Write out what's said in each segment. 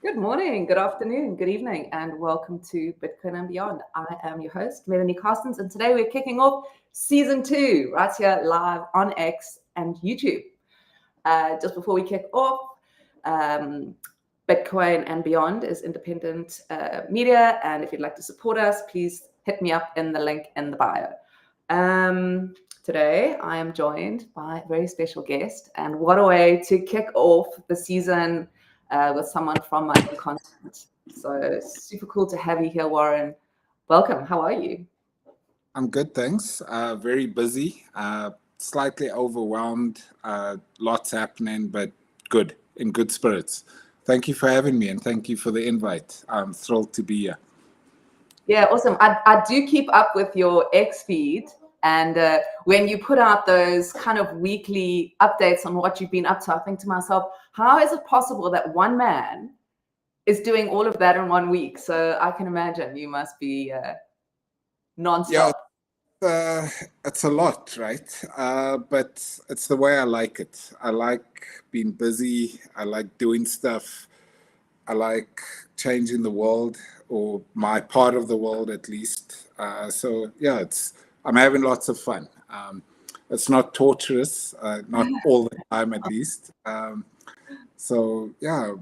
Good morning, good afternoon, good evening, and welcome to Bitcoin and Beyond. I am your host, Melanie Carstens, and today we're kicking off season 2 right here live on X and YouTube. Just before we kick off, Bitcoin and Beyond is independent media, and if you'd like to support us, please hit me up in the link in the bio. Today, I am joined by a very special guest, and what a way to kick off the season with someone from my own continent. So super cool to have you here, Warren. Welcome. How are you? I'm good, thanks. Very busy, slightly overwhelmed, lots happening, but good, in good spirits. Thank you for having me and thank you for the invite. I'm thrilled to be here. Yeah, awesome. I do keep up with your X feed. And when you put out those kind of weekly updates on what you've been up to, I think to myself, how is it possible that one man is doing all of that in 1 week? So I can imagine you must be nonstop. Yeah, it's a lot, right? But it's the way I like it. I like being busy. I like doing stuff. I like changing the world, or my part of the world at least. So yeah, I'm having lots of fun. It's not torturous, not all the time at least. So yeah,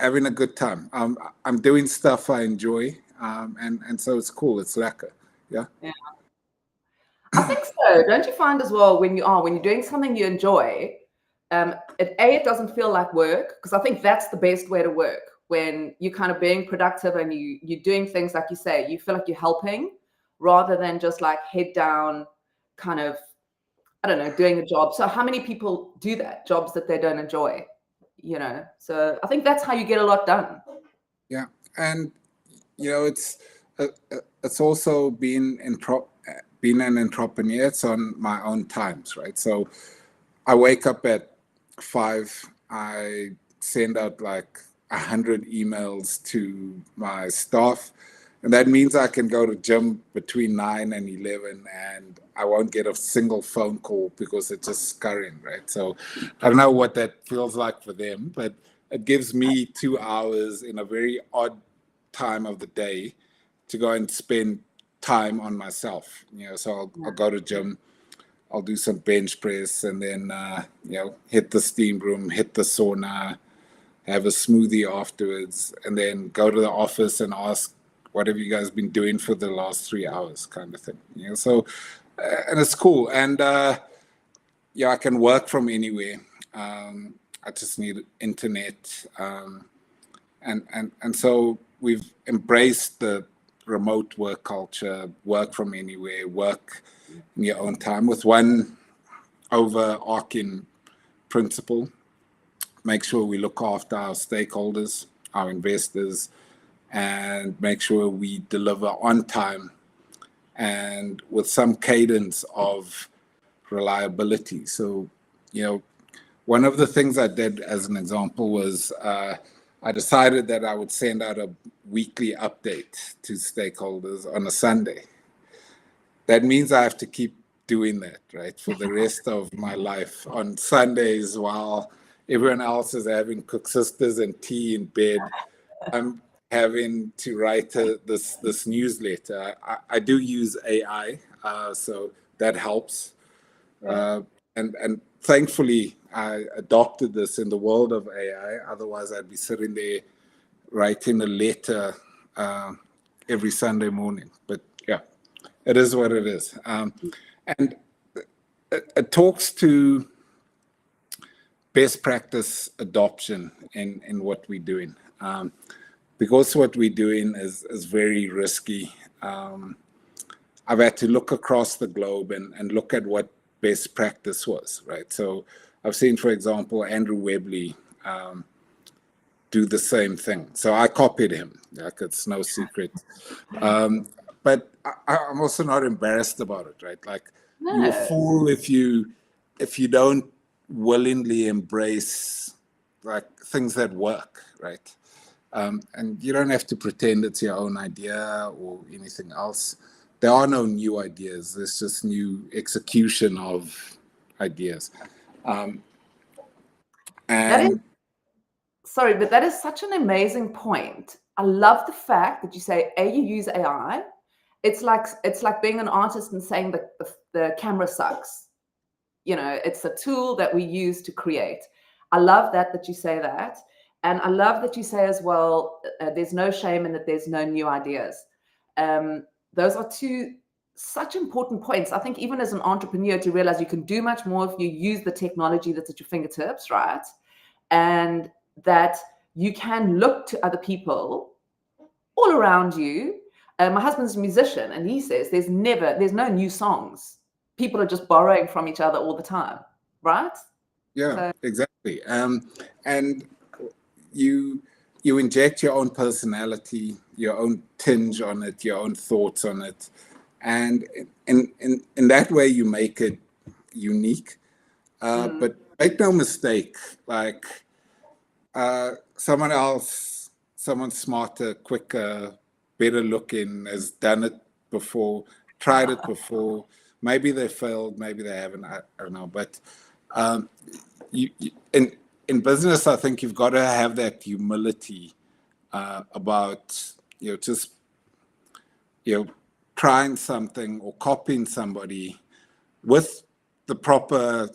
having a good time. I'm doing stuff I enjoy, and so it's cool. It's lekker. Yeah. I think so. Don't you find as well when you're doing something you enjoy, it doesn't feel like work, because I think that's the best way to work, when you're kind of being productive and you're doing things like you say, you feel like you're helping rather than just like head down kind of, I don't know, doing a job. So how many people do that, jobs that they don't enjoy, So I think that's how you get a lot done. Yeah. And it's also being an entrepreneur. It's on my own times, right? So I wake up at 5. I send out like 100 emails to my staff, and that means I can go to gym between 9 and 11, and I won't get a single phone call because it's just scurrying, right? So I don't know what that feels like for them, but it gives me 2 hours in a very odd time of the day to go and spend time on myself. So I'll go to gym, I'll do some bench press, and then hit the steam room, hit the sauna, have a smoothie afterwards, and then go to the office and ask, what have you guys been doing for the last 3 hours, kind of thing. So and it's cool. And I can work from anywhere. I just need internet, and so we've embraced the remote work culture, work from anywhere, work in your own time, with one overarching principle: make sure we look after our stakeholders, our investors, and make sure we deliver on time and with some cadence of reliability. So, one of the things I did as an example was I decided that I would send out a weekly update to stakeholders on a Sunday. That means I have to keep doing that, right, for the rest of my life on Sundays while everyone else is having cooksisters and tea in bed. I'm having to write this newsletter. I do use AI, so that helps. And thankfully, I adopted this in the world of AI. Otherwise, I'd be sitting there writing a letter every Sunday morning. But yeah, it is what it is. And it talks to best practice adoption in what we're doing. Because what we're doing is very risky. I've had to look across the globe and look at what best practice was, right? So I've seen, for example, Andrew Webley do the same thing. So I copied him, like it's no secret. But I'm also not embarrassed about it, right? Like, you're a fool if you don't willingly embrace like things that work, right? And you don't have to pretend it's your own idea or anything else. There are no new ideas. There's just new execution of ideas. sorry, but that is such an amazing point. I love the fact that you say, you use AI. It's like being an artist and saying that the camera sucks. You know, it's a tool that we use to create. I love that you say that. And I love that you say as well, there's no shame in that there's no new ideas. Those are two such important points. I think even as an entrepreneur, to realize you can do much more if you use the technology that's at your fingertips, right? And that you can look to other people all around you. My husband's a musician, and he says there's no new songs. People are just borrowing from each other all the time, right? Yeah, exactly. And you inject your own personality, your own tinge on it, your own thoughts on it, and in that way you make it unique. But make no mistake, like someone smarter, quicker, better looking has done it before, tried it before. Maybe they failed, maybe they haven't. I don't know. But in business, I think you've got to have that humility about just trying something or copying somebody with the proper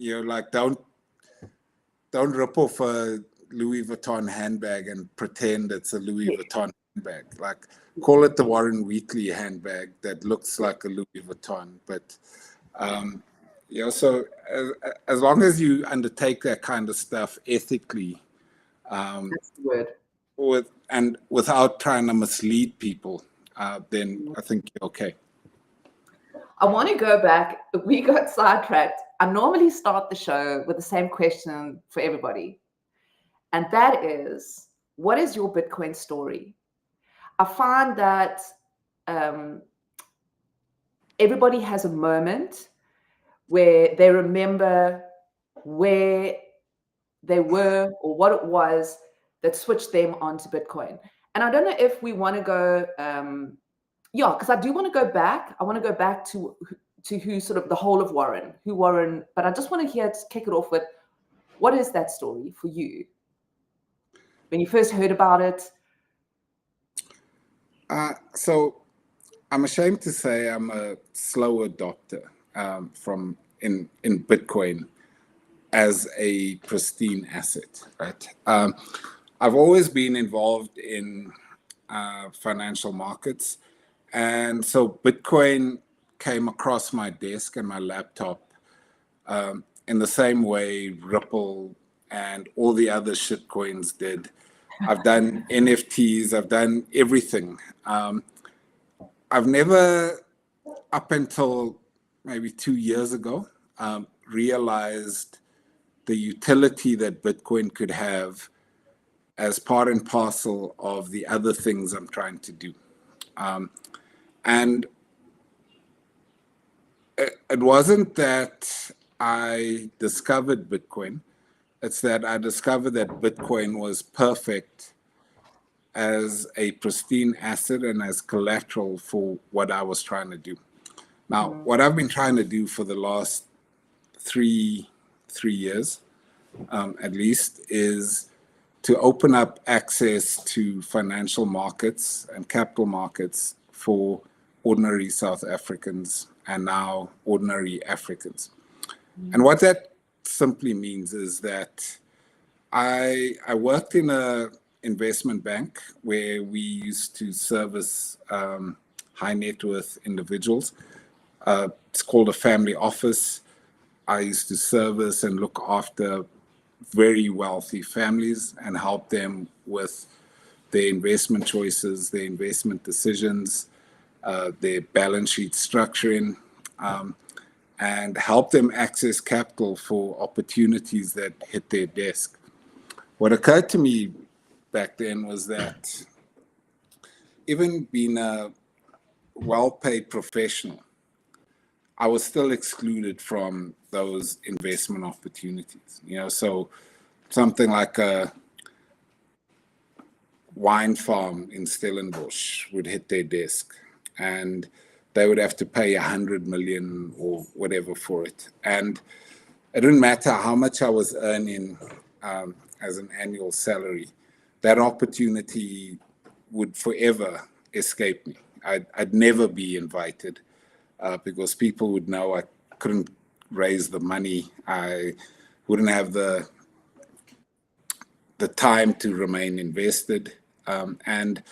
like don't rip off a Louis Vuitton handbag and pretend it's a Louis Vuitton handbag. Like, call it the Warren Wheatley handbag that looks like a Louis Vuitton. But so as long as you undertake that kind of stuff ethically, that's the word. without trying to mislead people, then I think you're okay. I want to go back. We got sidetracked. I normally start the show with the same question for everybody. And that is, what is your Bitcoin story? I find that everybody has a moment where they remember where they were or what it was that switched them onto Bitcoin. And I don't know if we want to go, because I do want to go back. I want to go back to who sort of the whole of Warren, but I just want to kick it off with, what is that story for you? When you first heard about it? So I'm ashamed to say I'm a slow adopter in Bitcoin as a pristine asset, right? I've always been involved in financial markets. And so Bitcoin came across my desk and my laptop in the same way Ripple and all the other shitcoins did. I've done NFTs, I've done everything. I've never, up until maybe 2 years ago, realized the utility that Bitcoin could have as part and parcel of the other things I'm trying to do. And it wasn't that I discovered Bitcoin. It's that I discovered that Bitcoin was perfect as a pristine asset and as collateral for what I was trying to do. Now, what I've been trying to do for the last three years, at least, is to open up access to financial markets and capital markets for ordinary South Africans and now ordinary Africans. And what that simply means is that I worked in a investment bank where we used to service high net worth individuals. It's called a family office. I used to service and look after very wealthy families and help them with their investment choices, their investment decisions, their balance sheet structuring, and help them access capital for opportunities that hit their desk. What occurred to me back then was that even being a well-paid professional, I was still excluded from those investment opportunities. So something like a wine farm in Stellenbosch would hit their desk, and they would have to pay 100 million or whatever for it. And it didn't matter how much I was earning as an annual salary, that opportunity would forever escape me. I'd never be invited because people would know I couldn't raise the money. I wouldn't have the time to remain invested. And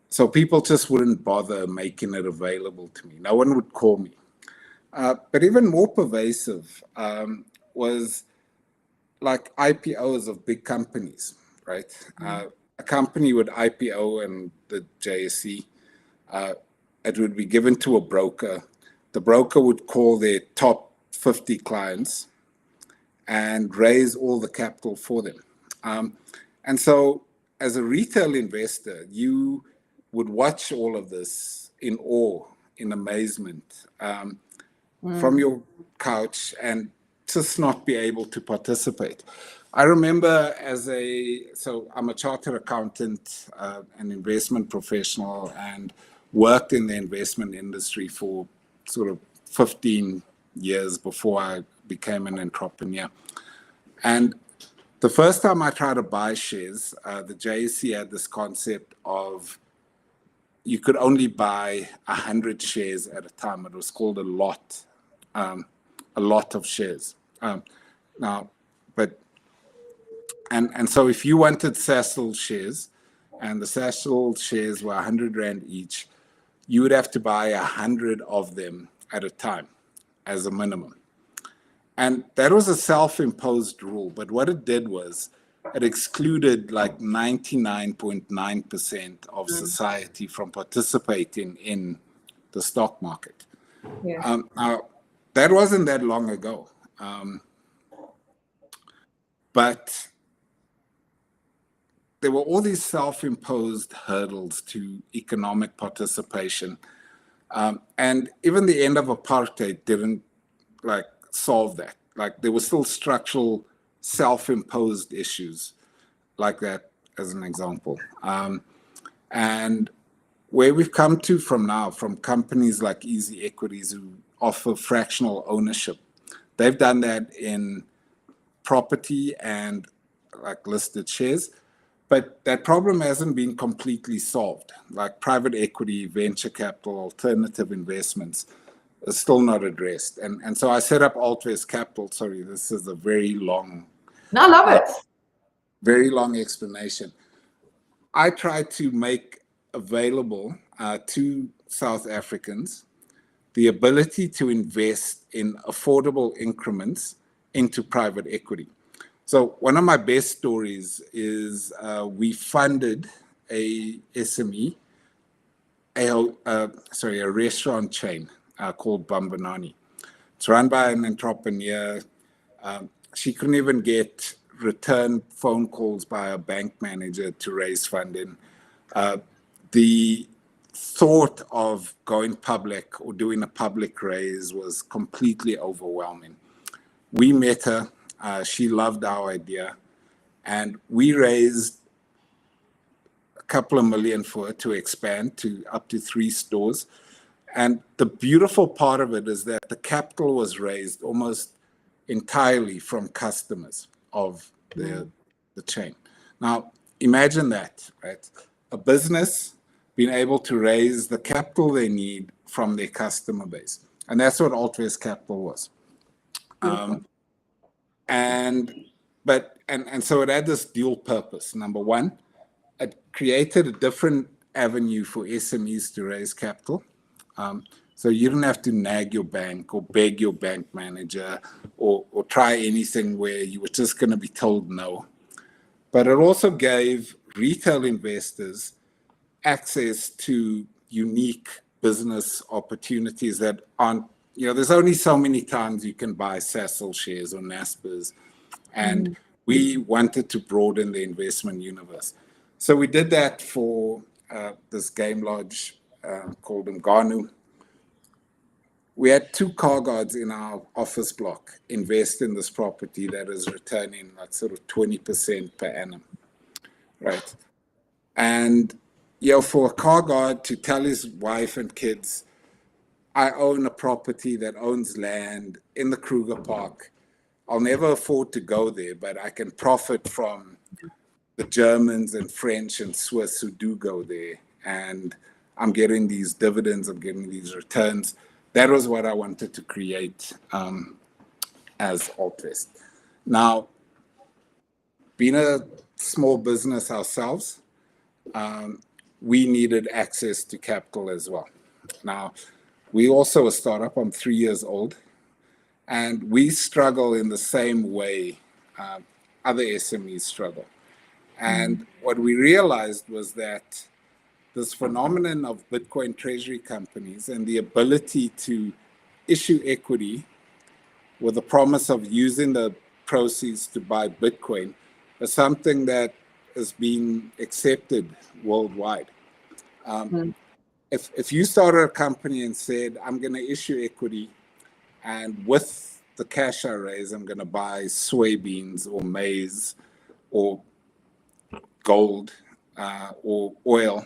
so people just wouldn't bother making it available to me. No one would call me. But even more pervasive was like IPOs of big companies, right? A company would IPO in the JSE. It would be given to a broker. The broker would call their top 50 clients and raise all the capital for them. And so as a retail investor, you would watch all of this in awe, in amazement, from your couch and just not be able to participate. I remember so I'm a chartered accountant, an investment professional, and worked in the investment industry for sort of 15 years before I became an entrepreneur. And the first time I tried to buy shares, the JSE had this concept of you could only buy 100 shares at a time. It was called a lot of shares. So if you wanted Sasol shares, and the Sasol shares were 100 Rand each, you would have to buy 100 of them at a time as a minimum. And that was a self-imposed rule, but what it did was it excluded like 99.9% of society from participating in the stock market. Yeah. Now, that wasn't that long ago. But there were all these self-imposed hurdles to economic participation. And even the end of apartheid didn't solve that. Like there were still structural self-imposed issues like that, as an example. And where we've come to from now, from companies like Easy Equities who offer fractional ownership, they've done that in property and like listed shares, but that problem hasn't been completely solved. Like private equity, venture capital, alternative investments is still not addressed. And so I set up Altvest Capital. Sorry, this is a very long, No, I love it. very long explanation. I try to make available to South Africans the ability to invest in affordable increments into private equity. So one of my best stories is we funded a SME, a restaurant chain called Bambanani. It's run by an entrepreneur. She couldn't even get return phone calls by a bank manager to raise funding. The thought of going public or doing a public raise was completely overwhelming. We met her. She loved our idea. And we raised a couple of million for her to expand to up to 3 stores. And the beautiful part of it is that the capital was raised almost entirely from customers of the chain. Now, imagine that, right? A business being able to raise the capital they need from their customer base. And that's what Altvest Capital was. So it had this dual purpose. Number one, it created a different avenue for SMEs to raise capital. So you didn't have to nag your bank or beg your bank manager or try anything where you were just going to be told no. But it also gave retail investors access to unique business opportunities that aren't, there's only so many times you can buy Sasol shares or Naspers. And we wanted to broaden the investment universe. So we did that for this game lodge called Mganu. We had 2 car guards in our office block invest in this property that is returning like sort of 20% per annum, right? And for a car guard to tell his wife and kids, I own a property that owns land in the Kruger Park. I'll never afford to go there, but I can profit from the Germans and French and Swiss who do go there, and I'm getting these dividends, I'm getting these returns. That was what I wanted to create as Altvest. Now, being a small business ourselves, we needed access to capital as well. Now, we also a startup. I'm 3 years old, and we struggle in the same way other SMEs struggle. And what we realized was that this phenomenon of Bitcoin treasury companies and the ability to issue equity with the promise of using the proceeds to buy Bitcoin is something that is being accepted worldwide. If you started a company and said, I'm going to issue equity, and with the cash I raise, I'm going to buy soybeans or maize or gold or oil,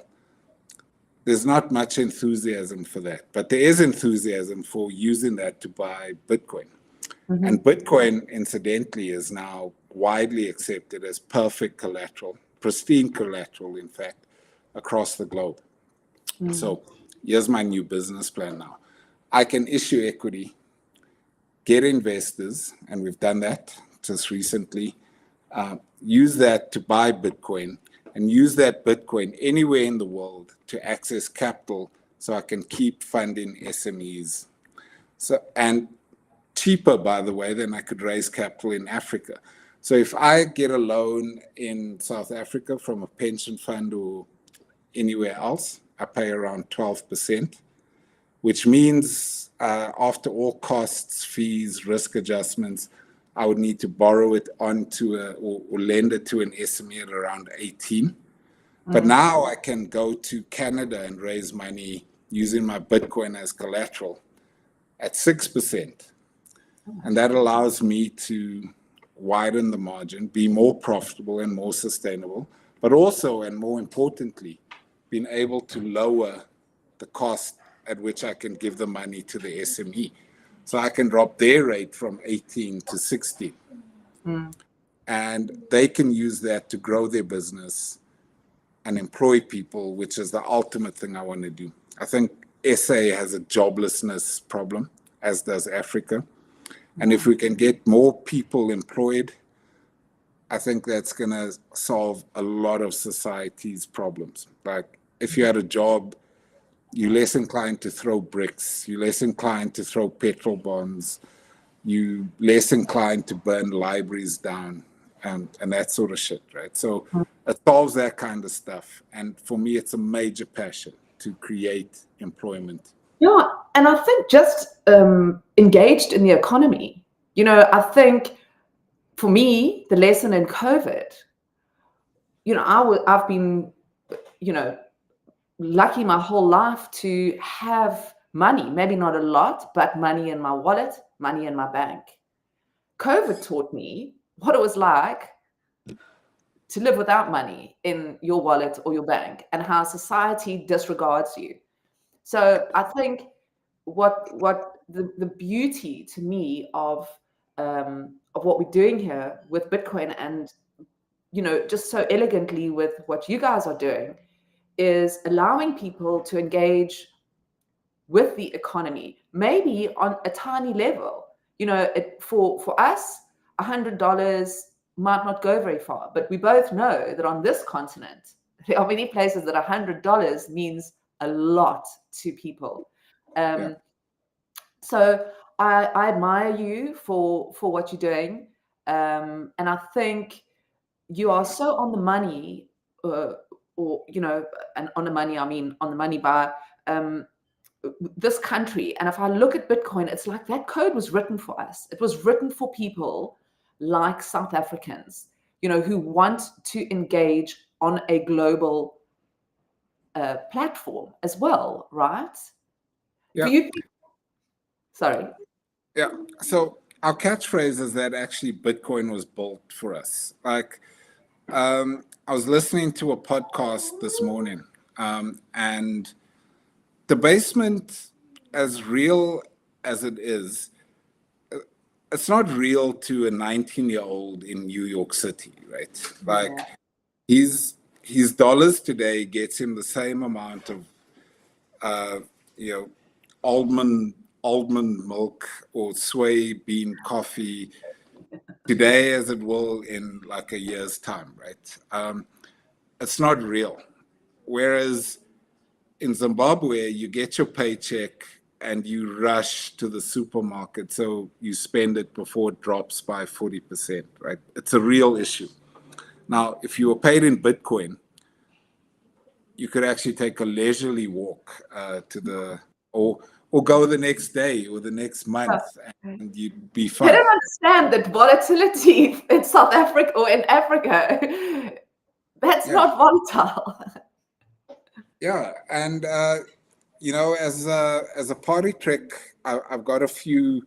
there's not much enthusiasm for that. But there is enthusiasm for using that to buy Bitcoin. And Bitcoin, incidentally, is now widely accepted as perfect collateral, pristine collateral, in fact, across the globe. So here's my new business plan now. I can issue equity, get investors, and we've done that just recently, use that to buy Bitcoin, and use that Bitcoin anywhere in the world to access capital so I can keep funding SMEs. So, and cheaper, by the way, than I could raise capital in Africa. So if I get a loan in South Africa from a pension fund or anywhere else, I pay around 12%, which means after all costs, fees, risk adjustments, I would need to borrow it onto or lend it to an SME at around 18. But now I can go to Canada and raise money using my Bitcoin as collateral at 6%. And that allows me to widen the margin, be more profitable and more sustainable, but also, and more importantly, being able to lower the cost at which I can give the money to the SME. So I can drop their rate from 18 to 16. And they can use that to grow their business and employ people, which is the ultimate thing I want to do. I think SA has a joblessness problem, as does Africa. And if we can get more people employed, I think that's going to solve a lot of society's problems. Like if you had a job, you're less inclined to throw bricks, you're less inclined to throw petrol bombs, you're less inclined to burn libraries down and that sort of shit, right? So it solves that kind of stuff. And for me, it's a major passion to create employment. Yeah, and I think just engaged in the economy. You know, I think for me, the lesson in COVID, you know, I've been, you know, lucky my whole life to have money, maybe not a lot, but money in my wallet, money in my bank. COVID taught me what it was like to live without money in your wallet or your bank and how society disregards you. So I think what the beauty to me of what we're doing here with Bitcoin and, you know, just so elegantly with what you guys are doing is allowing people to engage with the economy, maybe on a tiny level. You know, for us, $100 might not go very far, but we both know that on this continent, there are many places that $100 means a lot to people. So I admire you for what you're doing. And I think you are so on the money, or, you know, and on the money, I mean on the money by this country. And if I look at Bitcoin, it's like that code was written for us. It was written for people like South Africans, you know, who want to engage on a global platform as well, right? Yeah. Do you think? Sorry. Yeah. So our catchphrase is that actually Bitcoin was built for us. Like, I was listening to a podcast this morning, and the basement, as real as it is, it's not real to a 19-year-old in New York City, right? Like, his dollars today gets him the same amount of almond milk or soy bean coffee today as it will in like a year's time, right? It's not real. Whereas in Zimbabwe, you get your paycheck and you rush to the supermarket, so you spend it before it drops by 40%, right? It's a real issue. Now, if you were paid in Bitcoin, you could actually take a leisurely walk or go the next day or the next month, and you'd be fine. I don't understand that volatility in South Africa or in Africa. That's not volatile. Yeah, and as a party trick, I've got a few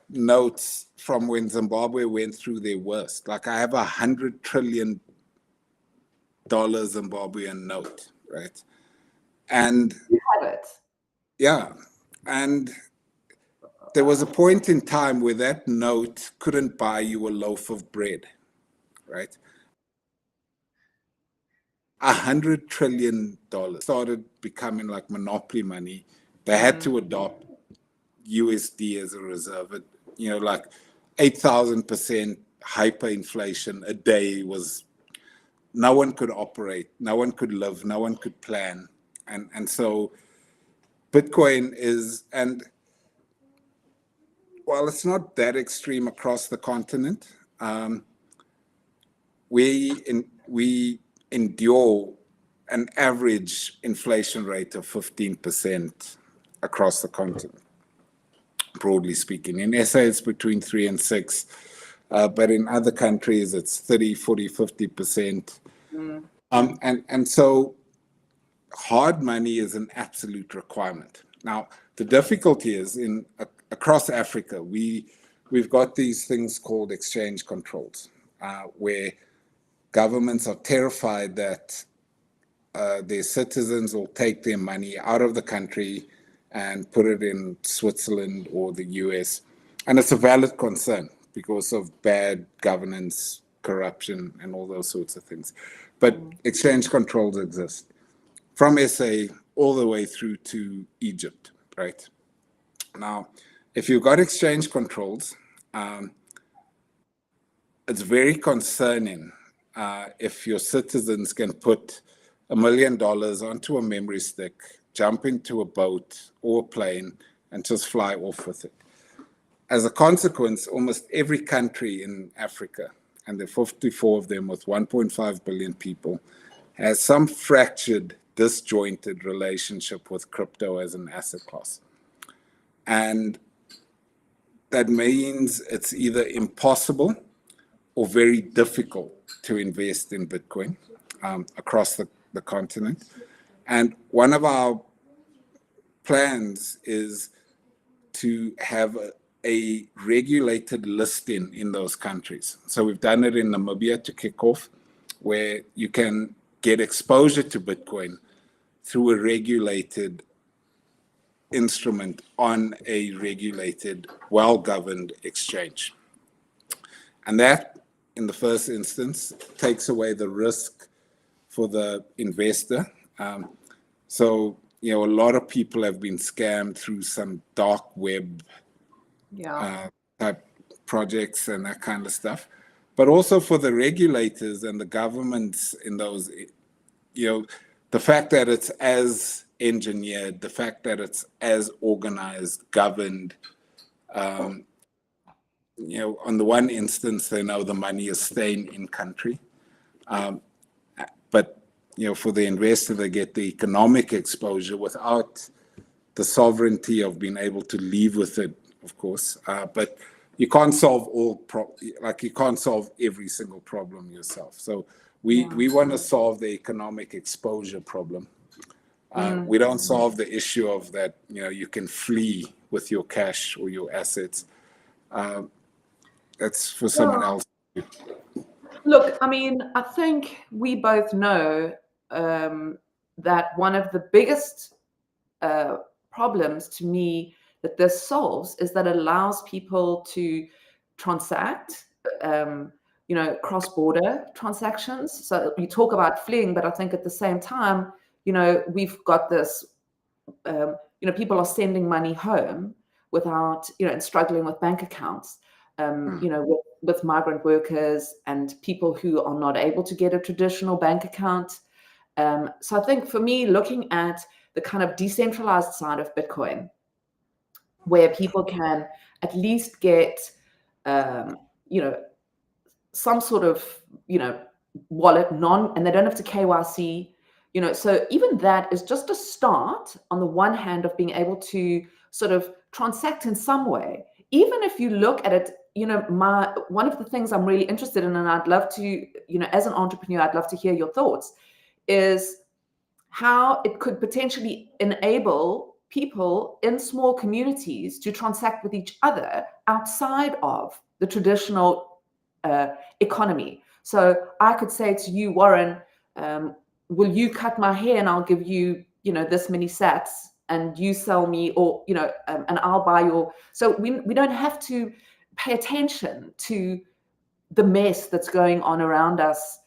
notes from when Zimbabwe went through their worst. Like I have $100 trillion Zimbabwean note, right? And you have it. Yeah, and there was a point in time where that note couldn't buy you a loaf of bread, right? $100 trillion started becoming like monopoly money. They had to adopt USD as a reserve. Like 8,000% hyperinflation a day was, no one could operate, no one could live, no one could plan. And so Bitcoin is, and while it's not that extreme across the continent, we endure an average inflation rate of 15% across the continent, broadly speaking. In SA, it's between 3 and 6, but in other countries, it's 30, 40, 50%. And so hard money is an absolute requirement. Now, the difficulty is across Africa, we've got these things called exchange controls, where governments are terrified that their citizens will take their money out of the country and put it in Switzerland or the US. And it's a valid concern because of bad governance, corruption, and all those sorts of things. But exchange controls exist from SA all the way through to Egypt, right? Now, if you've got exchange controls, it's very concerning if your citizens can put $1 million onto a memory stick, jump into a boat or a plane, and just fly off with it. As a consequence, almost every country in Africa, and there are 54 of them with 1.5 billion people, has some fractured, disjointed relationship with crypto as an asset class. And that means it's either impossible or very difficult to invest in Bitcoin across the continent. And one of our plans is to have a regulated listing in those countries. So we've done it in Namibia to kick off, where you can get exposure to Bitcoin through a regulated instrument on a regulated, well-governed exchange. And that, in the first instance, takes away the risk for the investor. So, a lot of people have been scammed through some dark web type projects and that kind of stuff. But also for the regulators and the governments in those, the fact that it's as engineered, the fact that it's as organized, governed, on the one instance, they know the money is staying in country. But, for the investor, they get the economic exposure without the sovereignty of being able to leave with it, of course. But you can't solve you can't solve every single problem yourself. So we want to solve the economic exposure problem. We don't solve the issue of that, you can flee with your cash or your assets. That's for someone else. Look, I think we both know that one of the biggest problems to me that this solves is that it allows people to transact cross-border transactions. So you talk about fleeing, but I think at the same time, we've got this, people are sending money home without, and struggling with bank accounts, with migrant workers and people who are not able to get a traditional bank account. So I think for me, looking at the kind of decentralized side of Bitcoin, where people can at least get, some sort of, wallet, and they don't have to KYC, so even that is just a start on the one hand of being able to sort of transact in some way. Even if you look at it, one of the things I'm really interested in, and I'd love to, as an entrepreneur, I'd love to hear your thoughts, is how it could potentially enable people in small communities to transact with each other outside of the traditional economy. So I could say to you, Warren, will you cut my hair and I'll give you, this many sats, and you sell me, or, and I'll buy your. So we don't have to pay attention to the mess that's going on around us.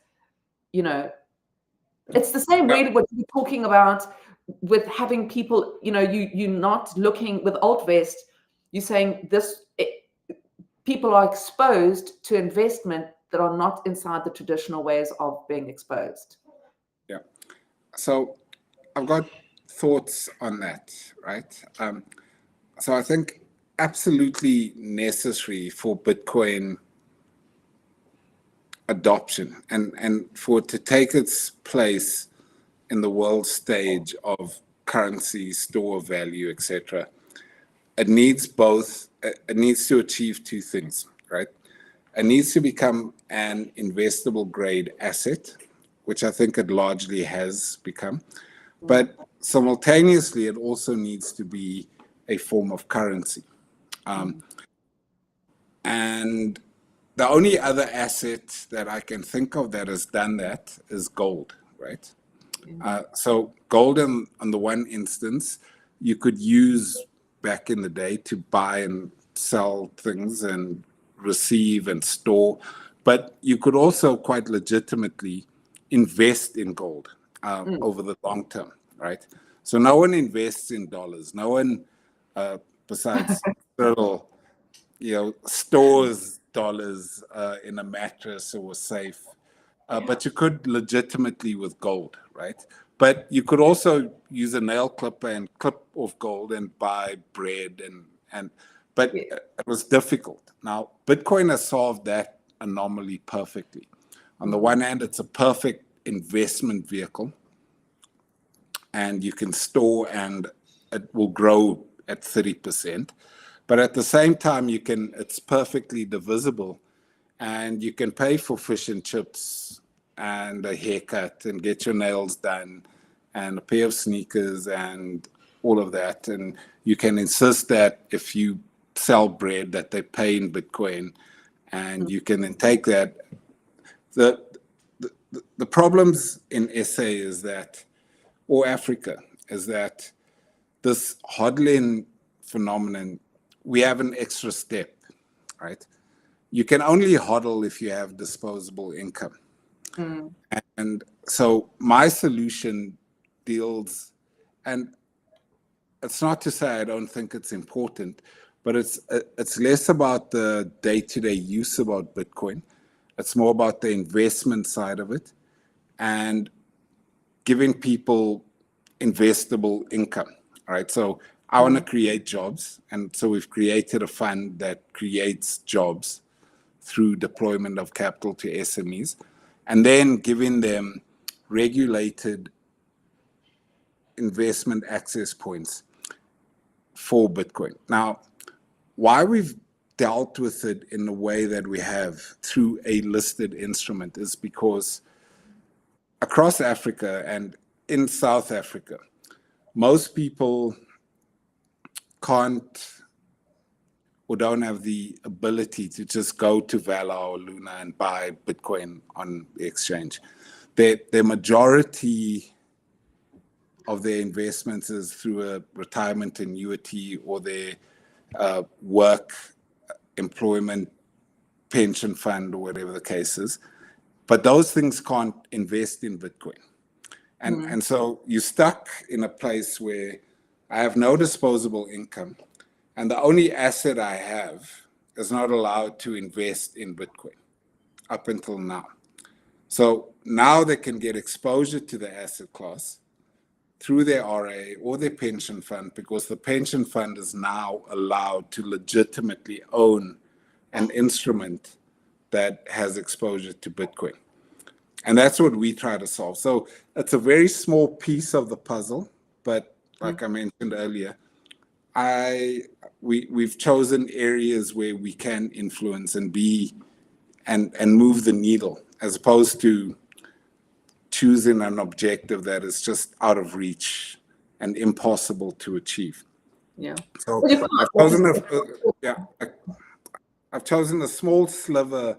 It's the same really what you're talking about with having people, you're not looking with Altvest, you're saying people are exposed to investment that are not inside the traditional ways of being exposed. Yeah. So I've got thoughts on that, right? So I think absolutely necessary for Bitcoin adoption and for it to take its place in the world stage of currency, store of value, etc. It needs both. It needs to achieve two things, right? It needs to become an investable grade asset, which I think it largely has become. But simultaneously, it also needs to be a form of currency. And the only other asset that I can think of that has done that is gold, right? So gold, on the one instance, you could use back in the day to buy and sell things and receive and store, but you could also quite legitimately invest in gold over the long term, right? So no one invests in dollars. No one, besides Cyril, stores dollars in a mattress or a safe. But you could legitimately with gold, right? But you could also use a nail clipper and clip off gold and buy bread but it was difficult. Now, Bitcoin has solved that anomaly perfectly. On the one hand, it's a perfect investment vehicle, and you can store and it will grow at 30%. But at the same time, it's perfectly divisible, and you can pay for fish and chips and a haircut and get your nails done and a pair of sneakers and all of that. And you can insist that if you sell bread that they pay in Bitcoin, and you can then take that. The problems in SA is that, or Africa, is that this hodling phenomenon, we have an extra step, right? You can only hodl if you have disposable income. And so my solution deals, and it's not to say I don't think it's important, but it's less about the day-to-day use about Bitcoin. It's more about the investment side of it and giving people investable income, right? So I want to create jobs, and so we've created a fund that creates jobs through deployment of capital to SMEs, and then giving them regulated investment access points for Bitcoin. Now, why we've dealt with it in the way that we have through a listed instrument is because across Africa and in South Africa, most people can't or don't have the ability to just go to Vala or Luna and buy Bitcoin on the exchange. The majority of their investments is through a retirement annuity or their work employment pension fund or whatever the case is. But those things can't invest in Bitcoin. And so you're stuck in a place where I have no disposable income, and the only asset I have is not allowed to invest in Bitcoin up until now. So now they can get exposure to the asset class through their RA or their pension fund, because the pension fund is now allowed to legitimately own an instrument that has exposure to Bitcoin. And that's what we try to solve. So it's a very small piece of the puzzle, but like I mentioned earlier, we've chosen areas where we can influence and move the needle, as opposed to choosing an objective that is just out of reach and impossible to achieve. Yeah. So I've chosen a small sliver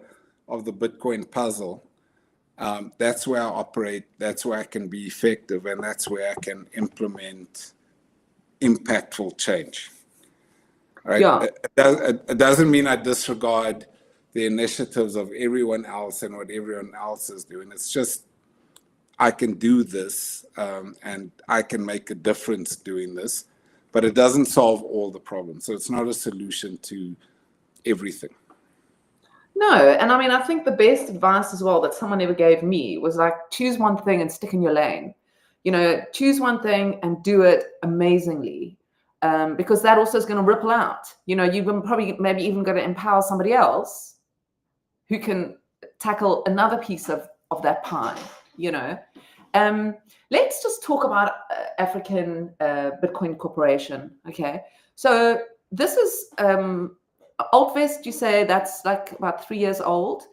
of the Bitcoin puzzle. That's where I operate. That's where I can be effective, and that's where I can implement impactful change. Right? Yeah. It doesn't mean I disregard the initiatives of everyone else and what everyone else is doing. It's just I can do this, and I can make a difference doing this, but it doesn't solve all the problems. So it's not a solution to everything. No, and I mean, I think the best advice as well that someone ever gave me was like, choose one thing and stick in your lane. You know, choose one thing and do it amazingly, because that also is going to ripple out. You know, you're probably maybe even going to empower somebody else who can tackle another piece of that pie, you know. Let's just talk about African Bitcoin Corporation, okay? So this is Altvest, you say that's like about 3 years old,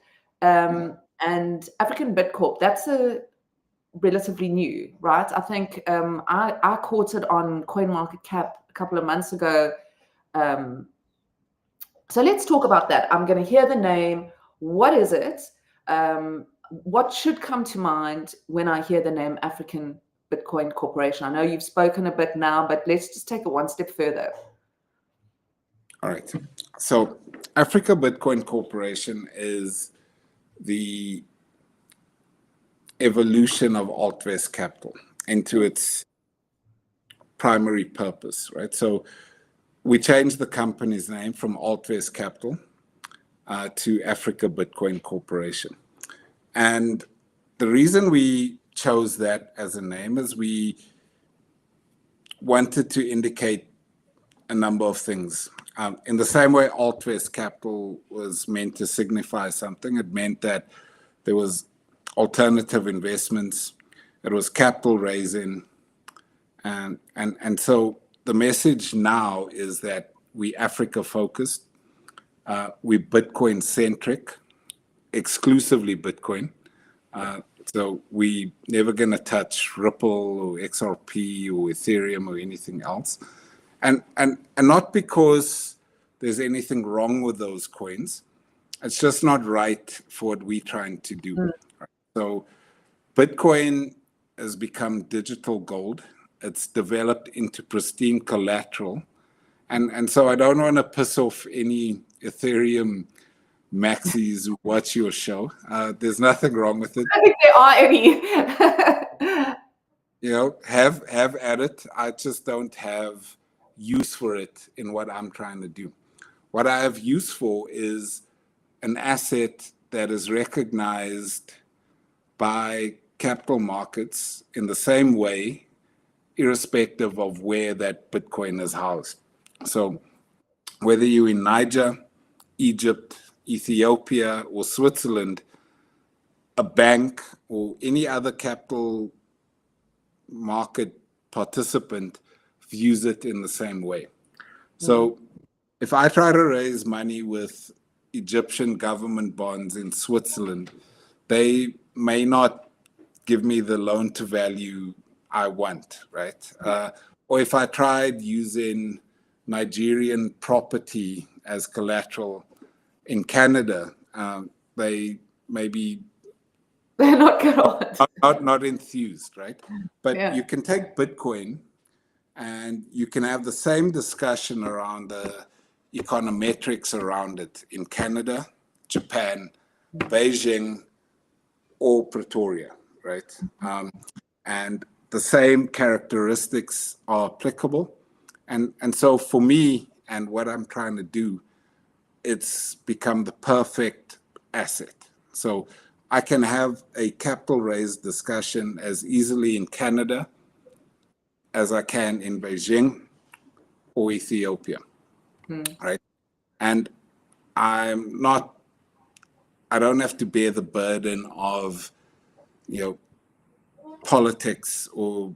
and African BitCorp, that's a relatively new, right? I think I caught it on CoinMarketCap a couple of months ago. So let's talk about that. I'm going to hear the name. What is it? What should come to mind when I hear the name African Bitcoin Corporation? I know you've spoken a bit now, but let's just take it one step further. All right. So Africa Bitcoin Corporation is the evolution of Altvest Capital into its primary purpose, right? So we changed the company's name from Altvest Capital to Africa Bitcoin Corporation. And the reason we chose that as a name is we wanted to indicate a number of things. In the same way Altvest Capital was meant to signify something, it meant that there was alternative investments, it was capital raising, and so the message now is that we Africa focused, we Bitcoin centric, exclusively Bitcoin. So we never going to touch Ripple or XRP or Ethereum or anything else. And not because there's anything wrong with those coins. It's just not right for what we're trying to do. Right? So Bitcoin has become digital gold. It's developed into pristine collateral. And so I don't want to piss off any Ethereum maxis who watch your show. There's nothing wrong with it. I think there are any. You know, have at it. I just don't have use for it in what I'm trying to do. What I have use for is an asset that is recognized by capital markets in the same way, irrespective of where that Bitcoin is housed. So whether you're in Niger, Egypt, Ethiopia, or Switzerland, a bank or any other capital market participant views it in the same way. So if I try to raise money with Egyptian government bonds in Switzerland, they may not give me the loan to value I want, right? Or if I tried using Nigerian property as collateral in Canada, they maybe They're not good on it. not enthused, right? But Yeah. you can take Bitcoin and you can have the same discussion around the econometrics around it in Canada, Japan, Beijing, or Pretoria, right? And the same characteristics are applicable. And so for me, and what I'm trying to do, it's become the perfect asset. So I can have a capital raise discussion as easily in Canada as I can in Beijing or Ethiopia, right? And I don't have to bear the burden of, politics or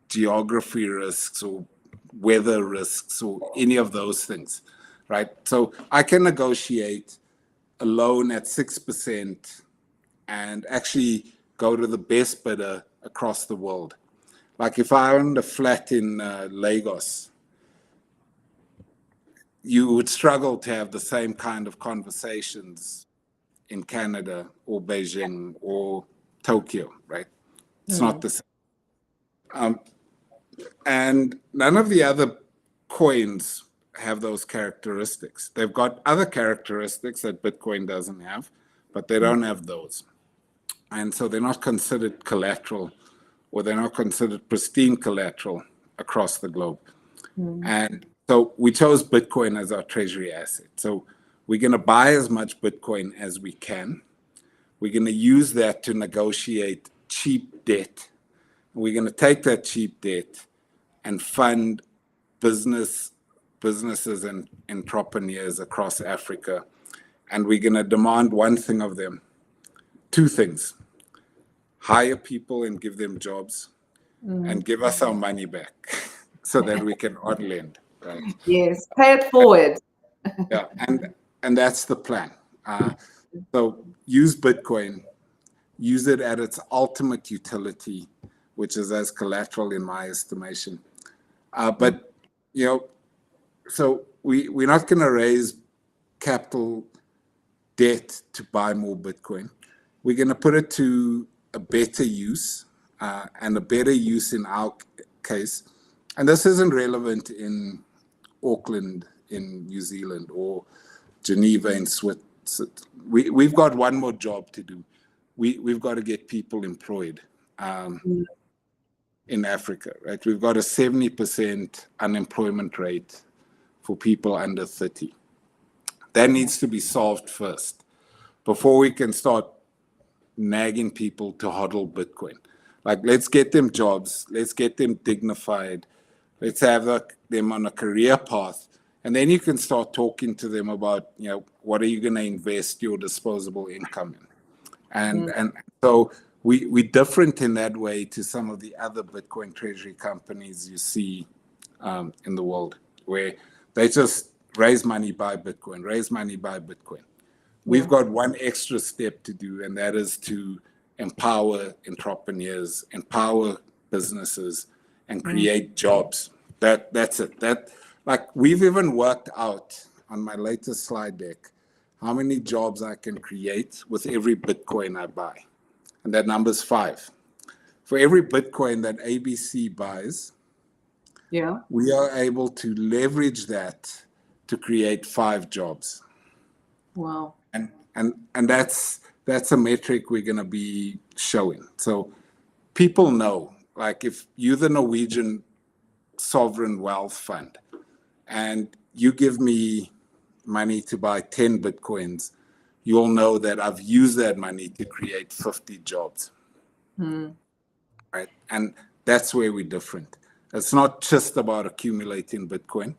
geography risks or weather risks or any of those things, right? So I can negotiate a loan at 6% and actually go to the best bidder across the world. Like if I owned a flat in Lagos, you would struggle to have the same kind of conversations in Canada or Beijing or Tokyo, right? It's not the same. And none of the other coins have those characteristics. They've got other characteristics that Bitcoin doesn't have, but they don't have those. And so they're not considered collateral, or they're not considered pristine collateral across the globe. And so we chose Bitcoin as our treasury asset. So we're going to buy as much Bitcoin as we can. We're going to use that to negotiate cheap debt. We're going to take that cheap debt and fund businesses and entrepreneurs across Africa. And we're going to demand one thing of them, two things: hire people and give them jobs, and give us our money back so that we can on lend. Right? Yes, pay it forward. Yeah, and that's the plan. So use Bitcoin, use it at its ultimate utility, which is as collateral in my estimation. But, so we're not going to raise capital debt to buy more Bitcoin. We're going to put it to a better use, and a better use in our case. And this isn't relevant in Auckland in New Zealand or Geneva in Switzerland. We've got one more job to do. We've got to get people employed in Africa, right? We've got a 70% unemployment rate for people under 30. That needs to be solved first before we can start nagging people to hodl Bitcoin. Like, let's get them jobs. Let's get them dignified. Let's have them on a career path. And then you can start talking to them about, what are you going to invest your disposable income in? And so we're different in that way to some of the other Bitcoin treasury companies you see in the world, where they just raise money, buy Bitcoin, raise money, buy Bitcoin. We've got one extra step to do, and that is to empower entrepreneurs, empower businesses, and create jobs. That's it. Like, we've even worked out on my latest slide deck how many jobs I can create with every Bitcoin I buy. And that number's 5. For every Bitcoin that ABC buys, we are able to leverage that to create 5 jobs. Wow. And that's a metric we're going to be showing. So people know, like, if you're the Norwegian Sovereign Wealth Fund and you give me money to buy 10 Bitcoins, you'll know that I've used that money to create 50 jobs. Right? And that's where we're different. It's not just about accumulating Bitcoin.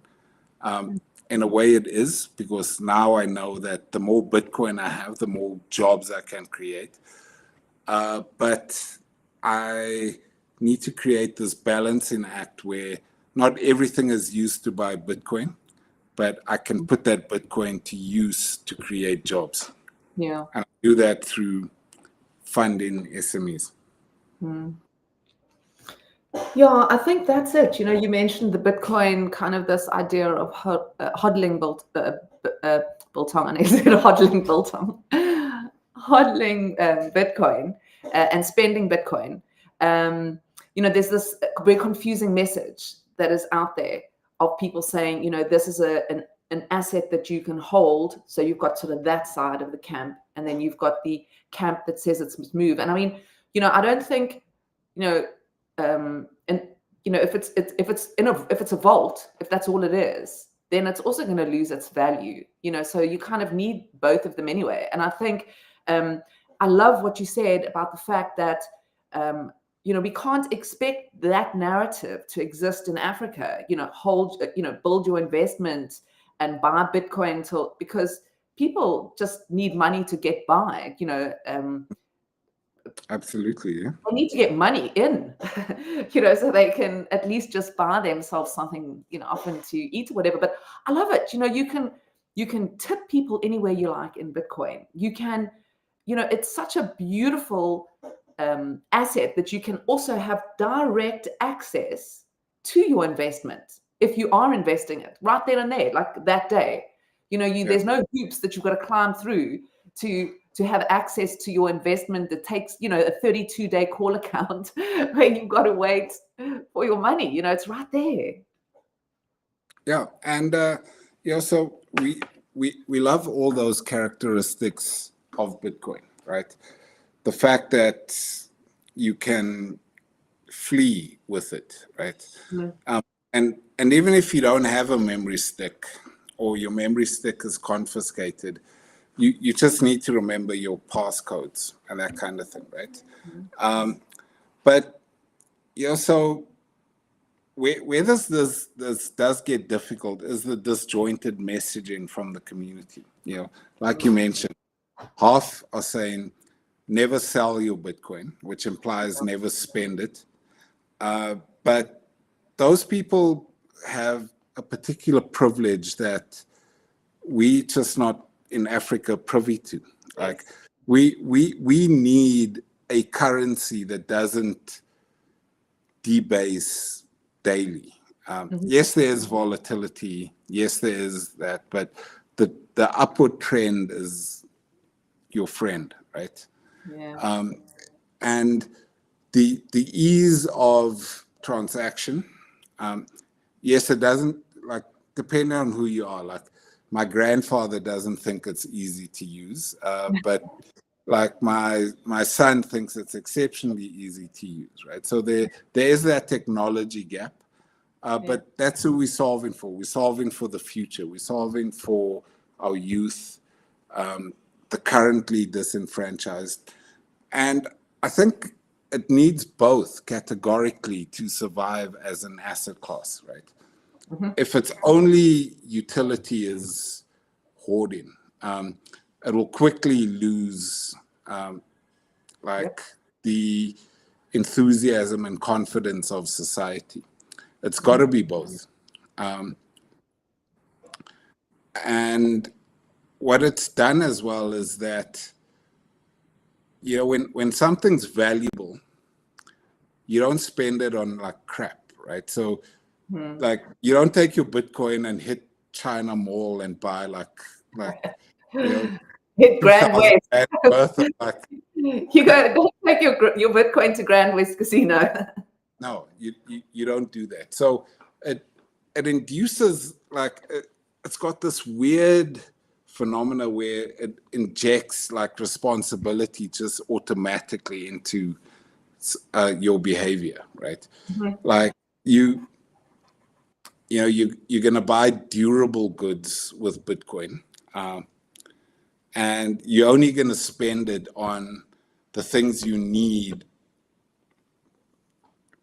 In a way it is, because now I know that the more Bitcoin I have, the more jobs I can create. But I need to create this balancing act where not everything is used to buy Bitcoin, but I can put that Bitcoin to use to create jobs. Yeah. And I do that through funding SMEs. Yeah, I think that's it. You mentioned the Bitcoin, kind of this idea of hodling biltong, I said hodling biltong, hodling Bitcoin and spending Bitcoin. There's this very confusing message that is out there of people saying, this is an an asset that you can hold. So you've got sort of that side of the camp, and then you've got the camp that says it's must move. And I mean, I don't think, and if it's a vault, if that's all it is, then it's also going to lose its value. So you kind of need both of them anyway. And I think I love what you said about the fact that we can't expect that narrative to exist in Africa. Build your investment and buy Bitcoin because people just need money to get by. Absolutely, yeah. They need to get money in, so they can at least just buy themselves something, often to eat or whatever. But I love it. You can tip people anywhere you like in Bitcoin. You can, it's such a beautiful asset that you can also have direct access to your investment if you are investing it right then and there, like that day. There's no hoops that you've got to climb through to have access to your investment that takes, a 32-day call account where you've got to wait for your money. It's right there. Yeah, and so we love all those characteristics of Bitcoin, right? The fact that you can flee with it, right? Mm-hmm. And even if you don't have a memory stick or your memory stick is confiscated, you just need to remember your passcodes and that kind of thing, right? Mm-hmm. But so where this does get difficult is the disjointed messaging from the community. Like you mentioned, half are saying never sell your Bitcoin, which implies never spend it. But those people have a particular privilege that we just not in Africa privy to. Like we need a currency that doesn't debase daily. Yes, there is volatility. Yes, there is that, but the upward trend is your friend, right? Yeah. And the ease of transaction. Yes, it doesn't, like, depending on who you are. Like, my grandfather doesn't think it's easy to use, but like my son thinks it's exceptionally easy to use, right? So there is that technology gap, but that's who we're solving for. We're solving for the future. We're solving for our youth, the currently disenfranchised. And I think it needs both categorically to survive as an asset class, right? Mm-hmm. If its only utility is hoarding, it will quickly lose the enthusiasm and confidence of society. It's got to be both. And what it's done as well is that, when something's valuable, you don't spend it on like crap, right? So like you don't take your Bitcoin and hit China Mall and buy hit Grand West. Worth of, like, you go take your Bitcoin to Grand West Casino. No, you don't do that. So it induces, like, it's got this weird phenomena where it injects like responsibility just automatically into your behavior, right? Mm-hmm. Like you're going to buy durable goods with Bitcoin, and you're only going to spend it on the things you need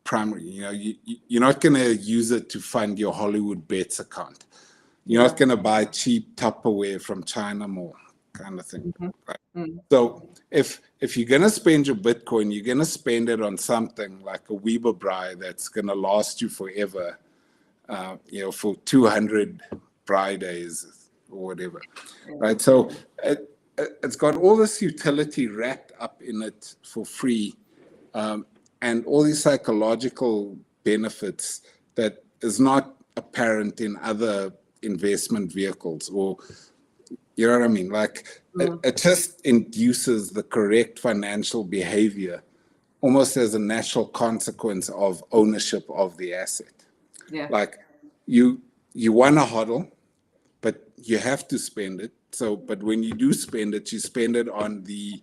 primary. You're not going to use it to fund your Hollywood Bets account. You're not going to buy cheap Tupperware from China Mall, kind of thing. Mm-hmm. Right? Mm-hmm. So if you're going to spend your Bitcoin, you're going to spend it on something like a Weber Braai that's going to last you forever, for 200 Braai days or whatever, right? So it's got all this utility wrapped up in it for free, and all these psychological benefits that is not apparent in other investment vehicles, or you know what I mean? Like it just induces the correct financial behavior almost as a natural consequence of ownership of the asset. Yeah. Like you want to hodl, but you have to spend it. So, but when you do spend it, you spend it on the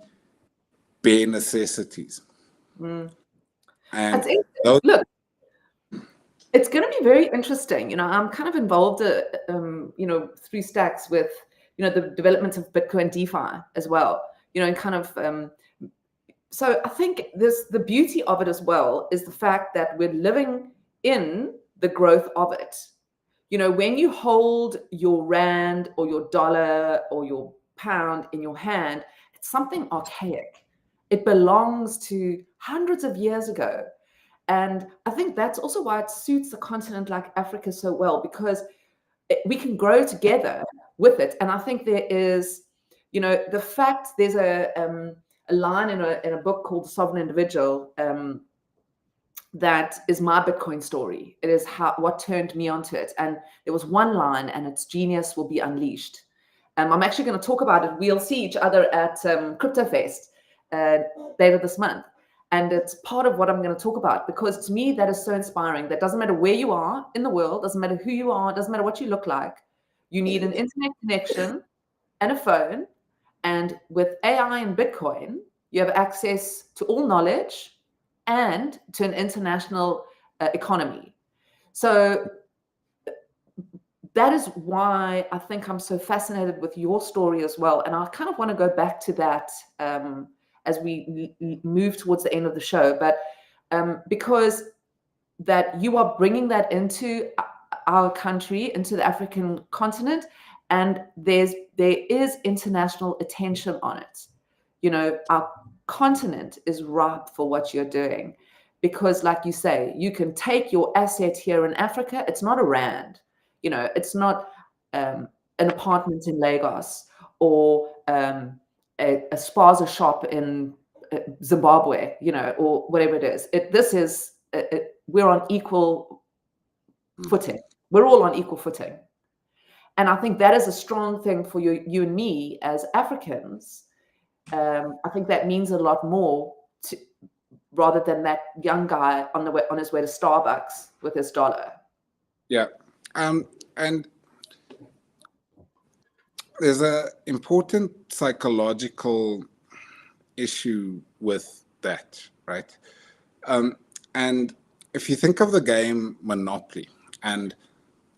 bare necessities. Mm. And those, look, it's going to be very interesting. You know, I'm kind of involved, you know, through Stacks with, you know, the development of Bitcoin DeFi as well. You know, and kind of, so I think the beauty of it as well is the fact that we're living in the growth of it. You know, when you hold your rand or your dollar or your pound in your hand, it's something archaic. It belongs to hundreds of years ago. And I think that's also why it suits a continent like Africa so well, because we can grow together with it. And I think there is, you know, the fact there's a line in a book called The Sovereign Individual, that is my Bitcoin story. It is what turned me onto it. And there was one line, and its genius will be unleashed. I'm actually going to talk about it. We'll see each other at Crypto Fest later this month. And it's part of what I'm going to talk about, because to me, that is so inspiring. That doesn't matter where you are in the world, doesn't matter who you are, doesn't matter what you look like. You need an internet connection and a phone. And with AI and Bitcoin, you have access to all knowledge and to an international economy. So that is why I think I'm so fascinated with your story as well. And I kind of want to go back to that as we move towards the end of the show. But because that you are bringing that into our country, into the African continent, and there is international attention on it. You know, our continent is ripe for what you're doing, because like you say, you can take your asset here in Africa. It's not a rand, you know, it's not an apartment in Lagos or a spaza shop in Zimbabwe, you know, or whatever it is. We're on equal footing. We're all on equal footing. And I think that is a strong thing for you and me as Africans. I think that means a lot more rather than that young guy on his way to Starbucks with his dollar. Yeah. And there's an important psychological issue with that, right? And if you think of the game Monopoly and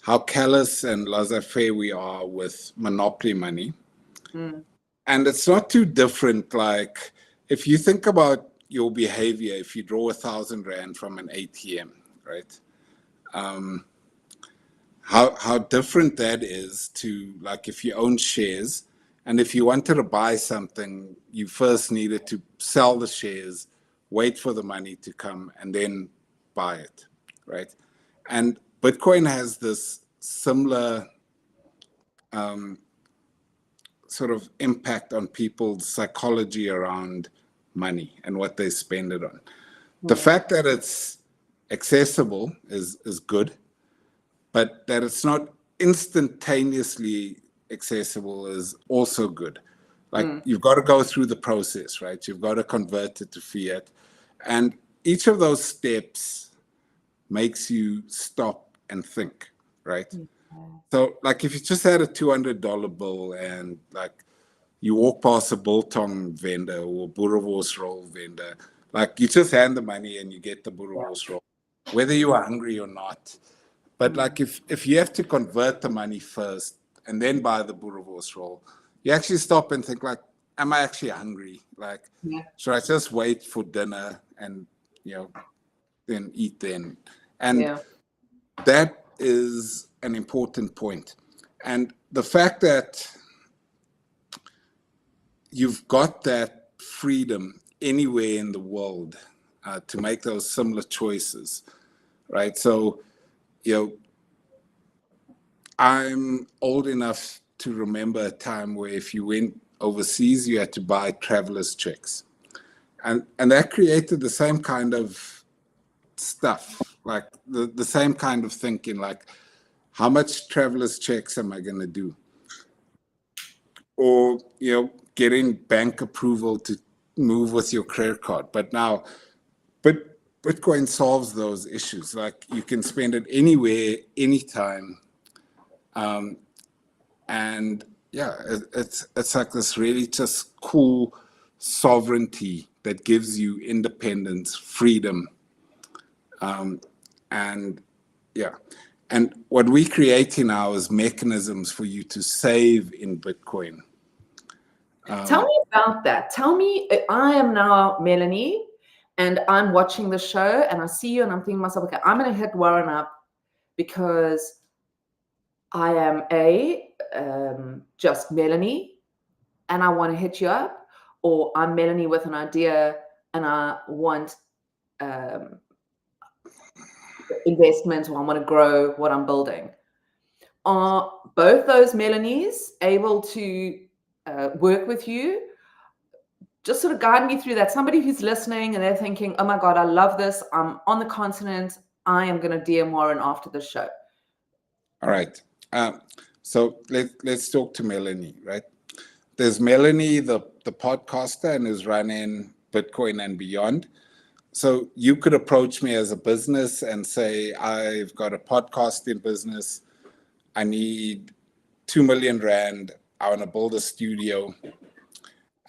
how callous and laissez-faire we are with Monopoly money, and it's not too different. Like if you think about your behavior, if you draw 1,000 Rand from an ATM, right? How different that is to like if you own shares, and if you wanted to buy something, you first needed to sell the shares, wait for the money to come, and then buy it, right? And Bitcoin has this similar sort of impact on people's psychology around money and what they spend it on. The fact that it's accessible is good, but that it's not instantaneously accessible is also good. Like you've got to go through the process, right? You've got to convert it to fiat. And each of those steps makes you stop and think, right? So like if you just had a $200 bill and like you walk past a biltong vendor or boerewors roll vendor, like you just hand the money and you get the boerewors roll, whether you are hungry or not. But like if you have to convert the money first and then buy the boerewors roll, you actually stop and think like, am I actually hungry? Like, should I just wait for dinner and, you know, then eat then? And that is an important point. And the fact that you've got that freedom anywhere in the world to make those similar choices, right? So, you know, I'm old enough to remember a time where if you went overseas, you had to buy traveler's checks. And that created the same kind of stuff, like the same kind of thinking, like, how much traveler's checks am I going to do? Or, you know, getting bank approval to move with your credit card. But now, Bitcoin solves those issues. Like you can spend it anywhere, anytime. And And yeah, it's like this really just cool sovereignty that gives you independence, freedom, and yeah. And what we're creating now is mechanisms for you to save in Bitcoin. Tell me about that. Tell me, I am now Melanie, and I'm watching the show, and I see you, and I'm thinking to myself, okay, I'm going to hit Warren up because I am just Melanie, and I want to hit you up, or I'm Melanie with an idea, and I want investment, or I want to grow what I'm building. Are both those Melanies able to work with you? Just sort of guide me through that. Somebody who's listening and they're thinking, oh my God, I love this. I'm on the continent. I am going to DM Warren after the show. All right. So let's talk to Melanie, right? There's Melanie, the podcaster, and who's running Bitcoin and beyond. So you could approach me as a business and say, I've got a podcasting business. I need 2 million Rand. I want to build a studio.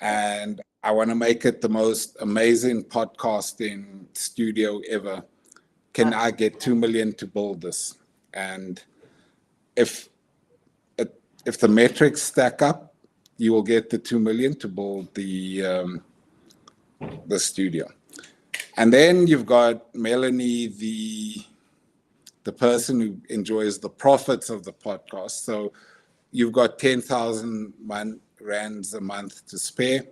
And I want to make it the most amazing podcasting studio ever. Can I get 2 million to build this? And if the metrics stack up, you will get the 2 million to build the studio. And then you've got Melanie, the person who enjoys the profits of the podcast. So you've got 10,000 rands a month to spare.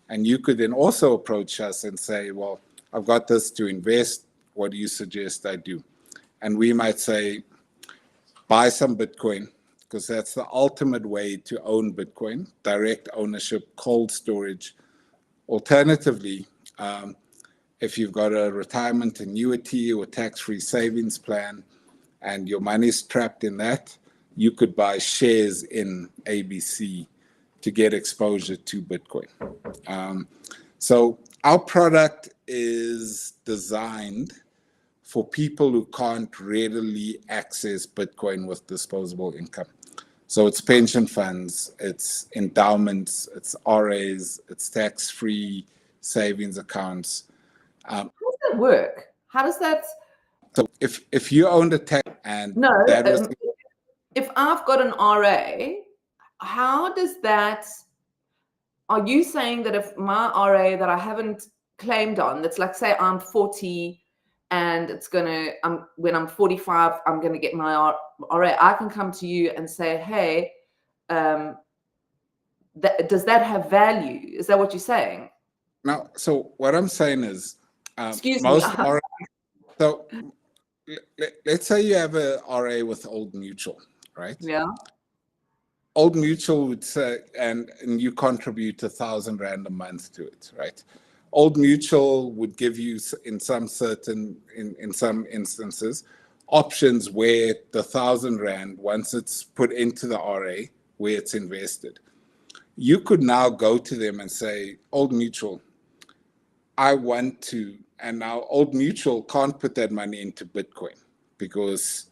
And you could then also approach us and say, well, I've got this to invest. What do you suggest I do? And we might say, buy some Bitcoin, because that's the ultimate way to own Bitcoin, direct ownership, cold storage. Alternatively, if you've got a retirement annuity or tax-free savings plan and your money's trapped in that, you could buy shares in ABC to get exposure to Bitcoin. So our product is designed for people who can't readily access Bitcoin with disposable income. So it's pension funds, it's endowments, it's RAs, it's tax-free savings accounts. How does that work? How does that? So if you owned a tax and no, that was if I've got an RA, how does that? Are you saying that if my RA that I haven't claimed on, that's like, say I'm 40 and it's gonna, when I'm 45, I'm gonna get my RA, I can come to you and say, hey, does that have value? Is that what you're saying? No. So what I'm saying is, excuse most me. RA, so let's say you have a RA with Old Mutual, right? Yeah. Old Mutual would say, and you contribute 1,000 Rand a month to it, right? Old Mutual would give you, in some instances, options where the 1,000 Rand, once it's put into the RA, where it's invested, you could now go to them and say, Old Mutual, I want to, and now Old Mutual can't put that money into Bitcoin because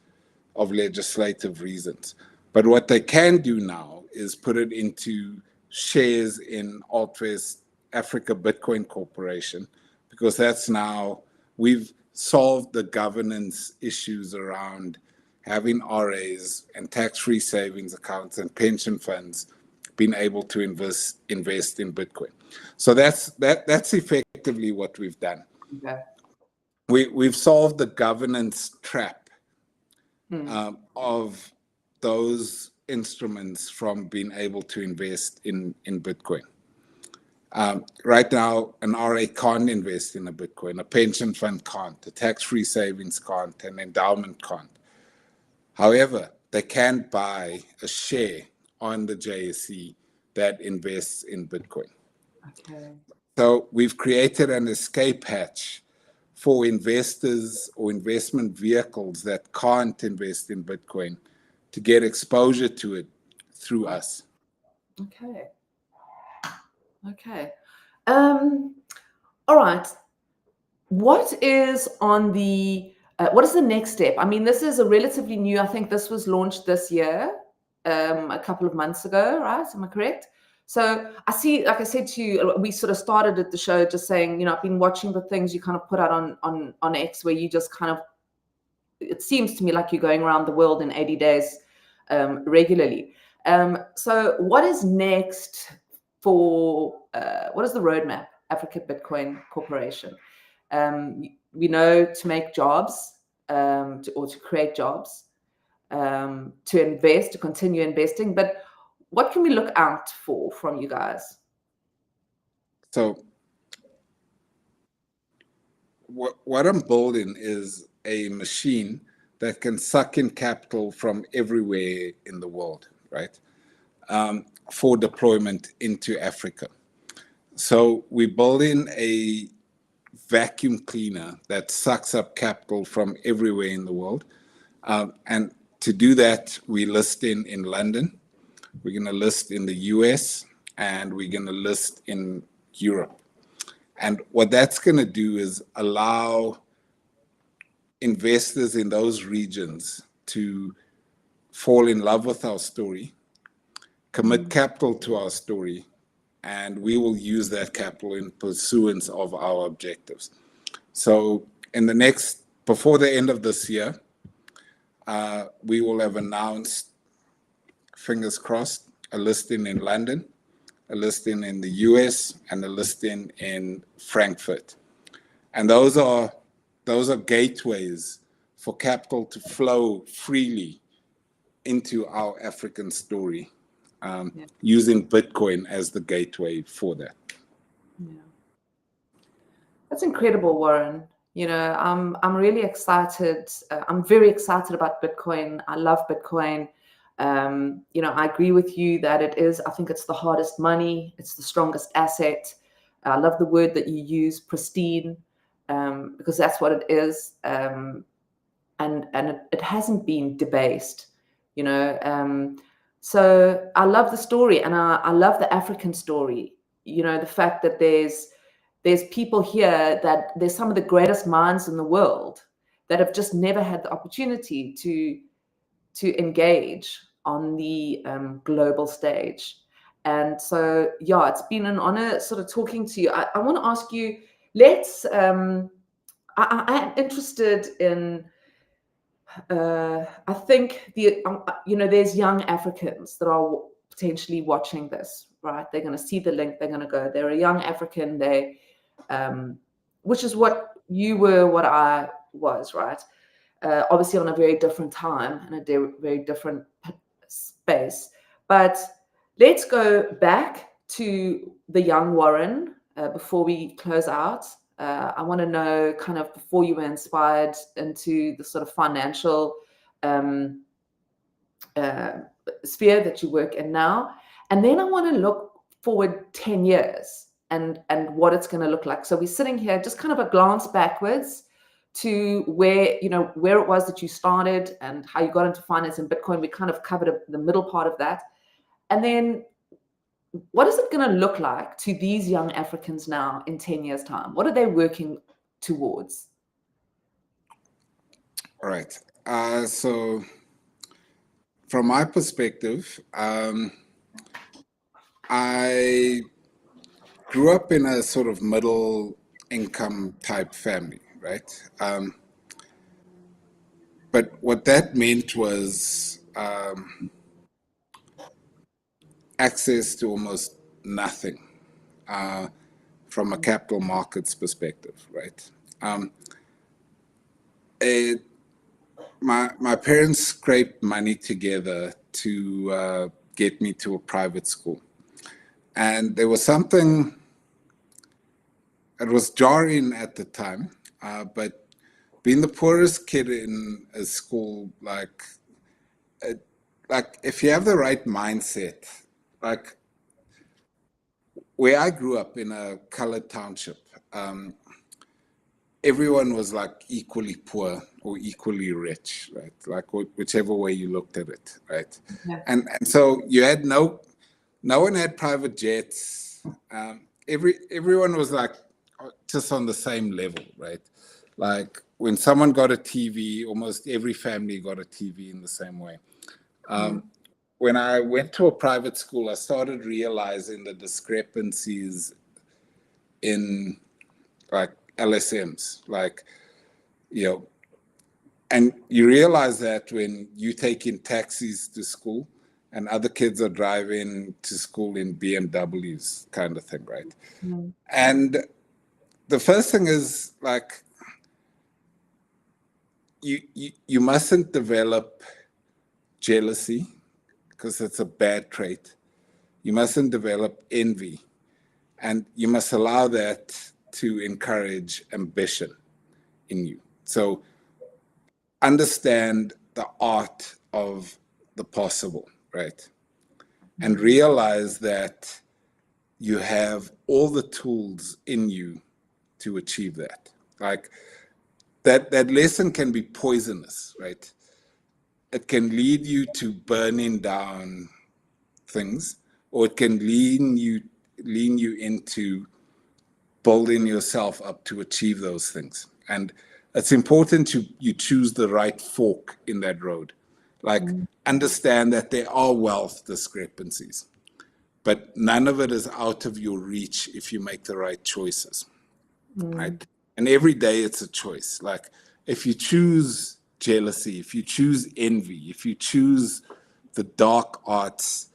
of legislative reasons. But what they can do now is put it into shares in Altwest Africa Bitcoin Corporation, because that's now, we've solved the governance issues around having RAs and tax-free savings accounts and pension funds being able to invest in Bitcoin. So that's effectively what we've done. Okay. We've solved the governance trap of those instruments from being able to invest in Bitcoin. Right now, an RA can't invest in a Bitcoin, a pension fund can't, a tax-free savings can't, an endowment can't. However, they can buy a share on the JSE that invests in Bitcoin. Okay. So we've created an escape hatch for investors or investment vehicles that can't invest in Bitcoin to get exposure to it through us. Okay. Okay. All right. What is on the, what is the next step? I mean, this is a relatively new, I think this was launched this year. a couple of months ago, right? Am I correct? So I see, like I said to you, we sort of started at the show just saying, I've been watching the things you kind of put out on X, where you just kind of, it seems to me like you're going around the world in 80 days regularly. So what is next for, what is the roadmap, Africa Bitcoin Corporation? We know to make jobs, or to create jobs, to invest, to continue investing, but what can we look out for from you guys? So what I'm building is a machine that can suck in capital from everywhere in the world, right? For deployment into Africa. So we're building a vacuum cleaner that sucks up capital from everywhere in the world. And to do that, we list in London, we're going to list in the US, and we're going to list in Europe. And what that's going to do is allow investors in those regions to fall in love with our story, commit capital to our story, and we will use that capital in pursuance of our objectives. So before the end of this year, we will have announced, fingers crossed, a listing in London, a listing in the US, and a listing in Frankfurt. And those are gateways for capital to flow freely into our African story, using Bitcoin as the gateway for that. Yeah. That's incredible, Warren. I'm really excited. I'm very excited about Bitcoin. I love Bitcoin. I agree with you that I think it's the hardest money. It's the strongest asset. I love the word that you use, pristine, because that's what it is. And it hasn't been debased, so I love the story, and I love the African story. The fact that there's people here, that there's some of the greatest minds in the world that have just never had the opportunity to engage on the global stage. And so, yeah, it's been an honor sort of talking to you. I want to ask you, I am interested in, I think there's young Africans that are potentially watching this, right? They're going to see the link, they're going to go, they're a young African, which is what you were, what I was, right? Obviously on a very different time and a very different space. But let's go back to the young Warren before we close out. I want to know, kind of, before you were inspired into the sort of financial sphere that you work in now. And then I want to look forward 10 years and what it's going to look like. So we're sitting here, just kind of a glance backwards to where it was that you started and how you got into finance and Bitcoin. We kind of covered the middle part of that. And then what is it going to look like to these young Africans now in 10 years' time? What are they working towards? All right. So from my perspective, I grew up in a sort of middle income type family, right? But what that meant was access to almost nothing from a capital markets perspective, right? My parents scraped money together to get me to a private school. And there was something, it was jarring at the time, but being the poorest kid in a school, like if you have the right mindset, like where I grew up in a colored township, everyone was like equally poor or equally rich, right? Like whichever way you looked at it, right? Yeah. And so you had no one had private jets. Everyone was like just on the same level, right? Like when someone got a TV, almost every family got a TV in the same way. when I went to a private school, I started realizing the discrepancies in like LSMs, like, and you realize that when you take in taxis to school and other kids are driving to school in BMWs, kind of thing, right? Mm. And the first thing is like, you mustn't develop jealousy because it's a bad trait. You mustn't develop envy, and you must allow that to encourage ambition in you. So understand the art of the possible, right? And realize that you have all the tools in you to achieve that. Like that lesson can be poisonous, right? It can lead you to burning down things, or it can lean you into building yourself up to achieve those things. And it's important you choose the right fork in that road. Like, understand that there are wealth discrepancies, but none of it is out of your reach if you make the right choices, right? And every day it's a choice. Like, if you choose jealousy, if you choose envy, if you choose the dark arts,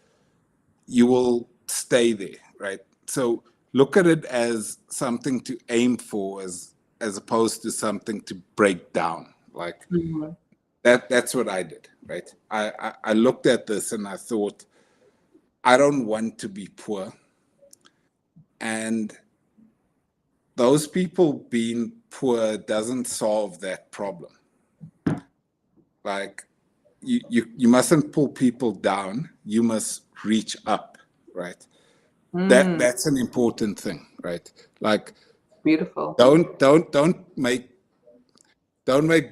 you will stay there, right? So look at it as something to aim for, as opposed to something to break down. Like that's what I did, right? I looked at this and I thought, I don't want to be poor. And those people being poor doesn't solve that problem. Like, you mustn't pull people down. You must reach up, right? That's an important thing, right? Like, Beautiful. don't make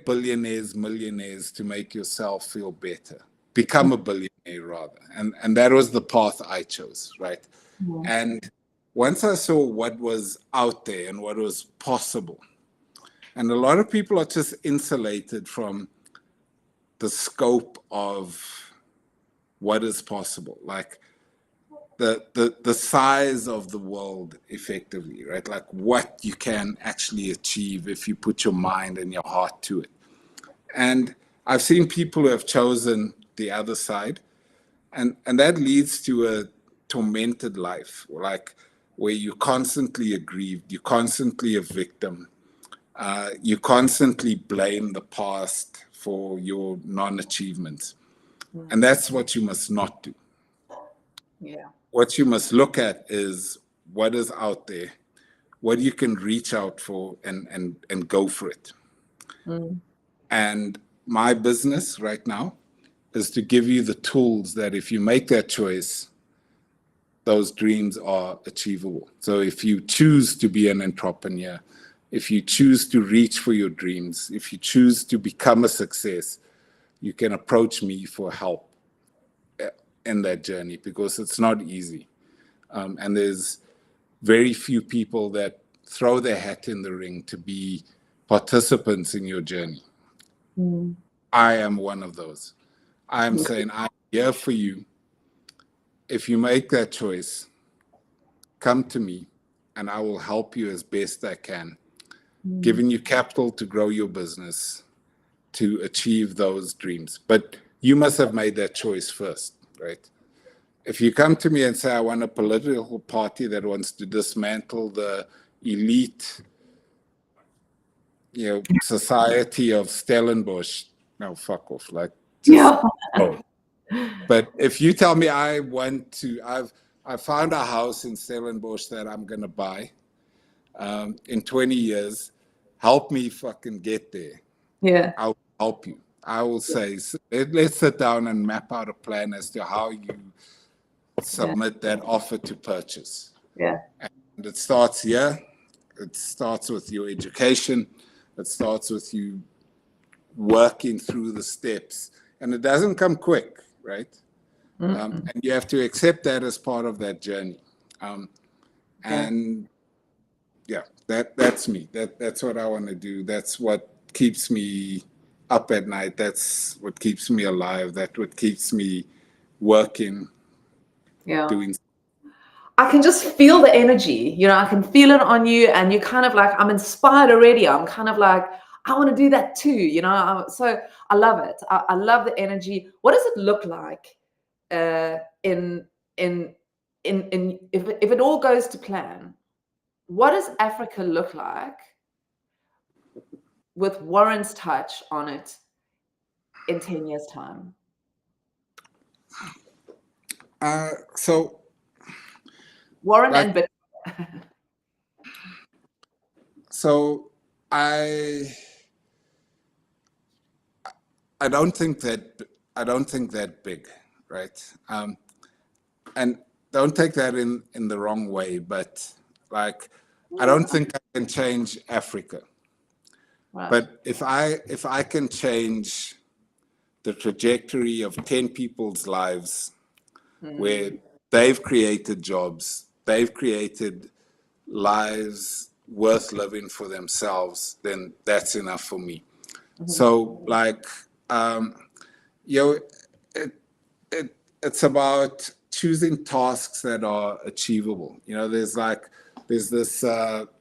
billionaires millionaires to make yourself feel better. Become a billionaire rather. And that was the path I chose, right? And once I saw what was out there and what was possible, and a lot of people are just insulated from the scope of what is possible. Like, the size of the world effectively, right? Like what you can actually achieve if you put your mind and your heart to it. And I've seen people who have chosen the other side, and that leads to a tormented life, like where you're constantly aggrieved, you're constantly a victim, you constantly blame the past for your non-achievements. And that's what you must not do. Yeah. What you must look at is what is out there, what you can reach out for, and go for it. And my business right now is to give you the tools that if you make that choice, those dreams are achievable. So if you choose to be an entrepreneur, if you choose to reach for your dreams, if you choose to become a success, you can approach me for help in that journey, because it's not easy. And there's very few people that throw their hat in the ring to be participants in your journey. I am one of those. I'm saying, I'm here for you. If you make that choice, come to me and I will help you as best I can, giving you capital to grow your business, to achieve those dreams. But you must have made that choice first, right? If you come to me and say, I want a political party that wants to dismantle the elite, society of Stellenbosch, no, fuck off. Like, just go. But if you tell me I found a house in Stellenbosch that I'm going to buy in 20 years, help me fucking get there. Yeah. I'll help you. I will say, let's sit down and map out a plan as to how you submit that offer to purchase. Yeah. And it starts here. It starts with your education. It starts with you working through the steps. And it doesn't come quick, right? And you have to accept that as part of that journey. And yeah, that's me. That's what I want to do. That's what keeps me up at night. That's what keeps me alive. That's what keeps me working, Yeah. doing. I can just feel the energy, I can feel it on you, and you're kind of like, I'm inspired already. I'm kind of like, I want to do that too, so I love it. I love the energy. What does it look like if it all goes to plan? What does Africa look like with Warren's touch on it in 10 years' time? So Warren and BitCorp. So I don't think that big, right? And don't take that in the wrong way, but like I don't think I can change Africa. Right. But if I can change the trajectory of 10 people's lives where they've created jobs, they've created lives worth living for themselves, then that's enough for me. So like, it's about choosing tasks that are achievable. There's this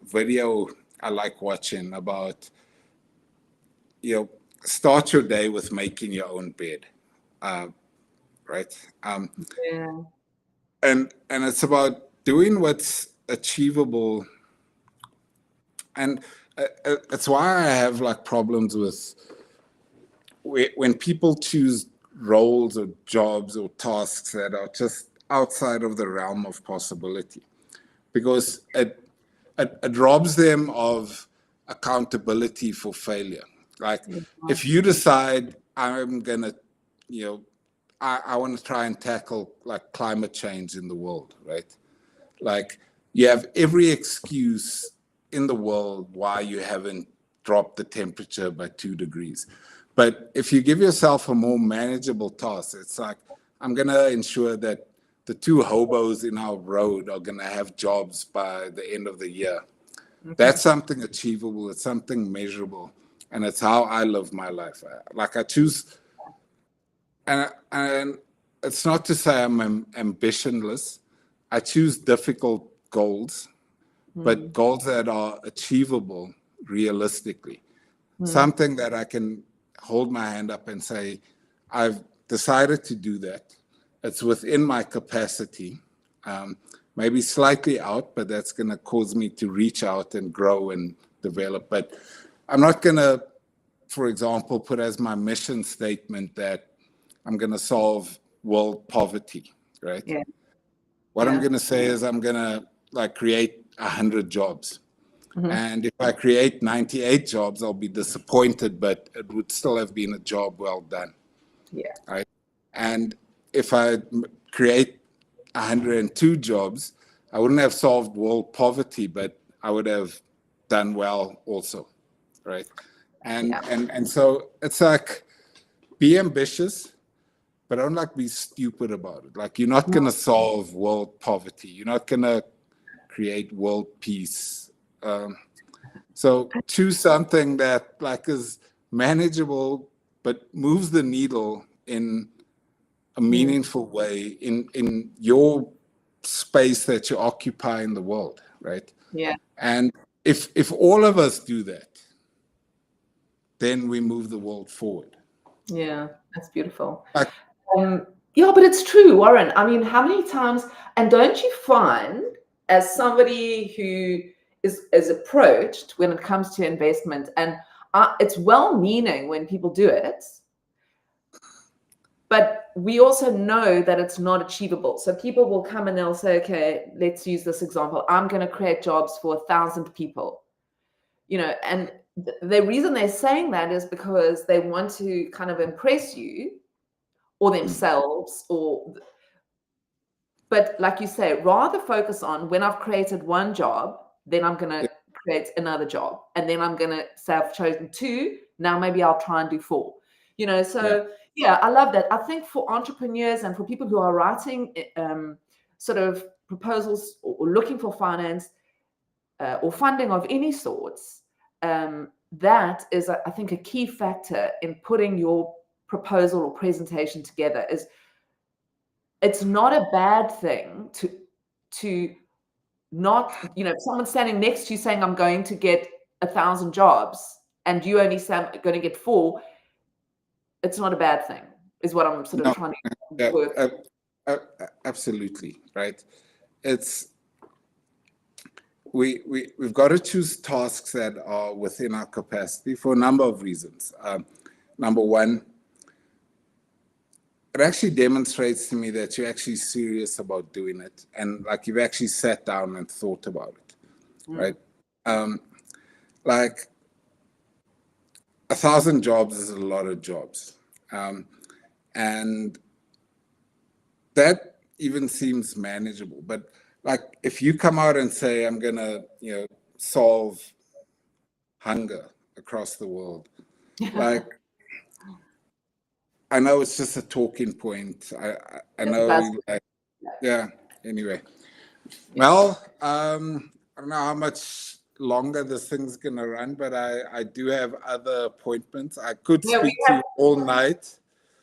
video I like watching about, start your day with making your own bed, right? Yeah. And it's about doing what's achievable. And it's why I have like problems with when people choose roles or jobs or tasks that are just outside of the realm of possibility, because it robs them of accountability for failure. Like if you decide I'm gonna, I want to try and tackle like climate change in the world, right? Like you have every excuse in the world why you haven't dropped the temperature by 2 degrees. But if you give yourself a more manageable task, it's like, I'm going to ensure that the 2 hobos in our road are going to have jobs by the end of the year. That's something achievable. It's something measurable. And it's how I live my life. Like I choose, and it's not to say I'm ambitionless. I choose difficult goals, but goals that are achievable realistically. Something that I can hold my hand up and say, I've decided to do that. It's within my capacity, maybe slightly out, but that's going to cause me to reach out and grow and develop. But I'm not going to, for example, put as my mission statement that I'm going to solve world poverty, right? Yeah. What I'm going to say is I'm going to like create 100 jobs. And if I create 98 jobs, I'll be disappointed, but it would still have been a job well done. Yeah. Right. And if I create 102 jobs, I wouldn't have solved world poverty, but I would have done well also. Right. And so it's like, be ambitious, but don't like be stupid about it. Like you're not going to solve world poverty. You're not going to create world peace. So choose something that like is manageable, but moves the needle in a meaningful way in your space that you occupy in the world, right? Yeah. And if all of us do that, then we move the world forward. Yeah, that's beautiful. Like, yeah, but it's true, Warren. I mean, how many times, and don't you find, as somebody who is approached when it comes to investment, and it's well-meaning when people do it, but we also know that it's not achievable. So people will come and they'll say, okay, let's use this example. I'm going to create jobs for 1,000 people, and the reason they're saying that is because they want to kind of impress you or themselves, but like you say, rather focus on when I've created one job, then I'm going to create another job. And then I'm going to say I've chosen 2. Now maybe I'll try and do 4, so yeah, I love that. I think for entrepreneurs and for people who are writing sort of proposals or looking for finance or funding of any sorts, that is, I think, a key factor in putting your proposal or presentation together is it's not a bad thing to not, if someone's standing next to you saying, I'm going to get 1,000 jobs, and you only say I'm going to get 4, it's not a bad thing, is what I'm sort of trying to work. Absolutely, right? It's we've got to choose tasks that are within our capacity for a number of reasons. Number one, it actually demonstrates to me that you're actually serious about doing it, and like you've actually sat down and thought about it, right? Like 1,000 jobs is a lot of jobs, and that even seems manageable. But like if you come out and say, I'm gonna solve hunger across the world, like I know it's just a talking point. I know, yeah. Anyway, well, I don't know how much longer this thing's gonna run, but I do have other appointments. I could speak to you all night,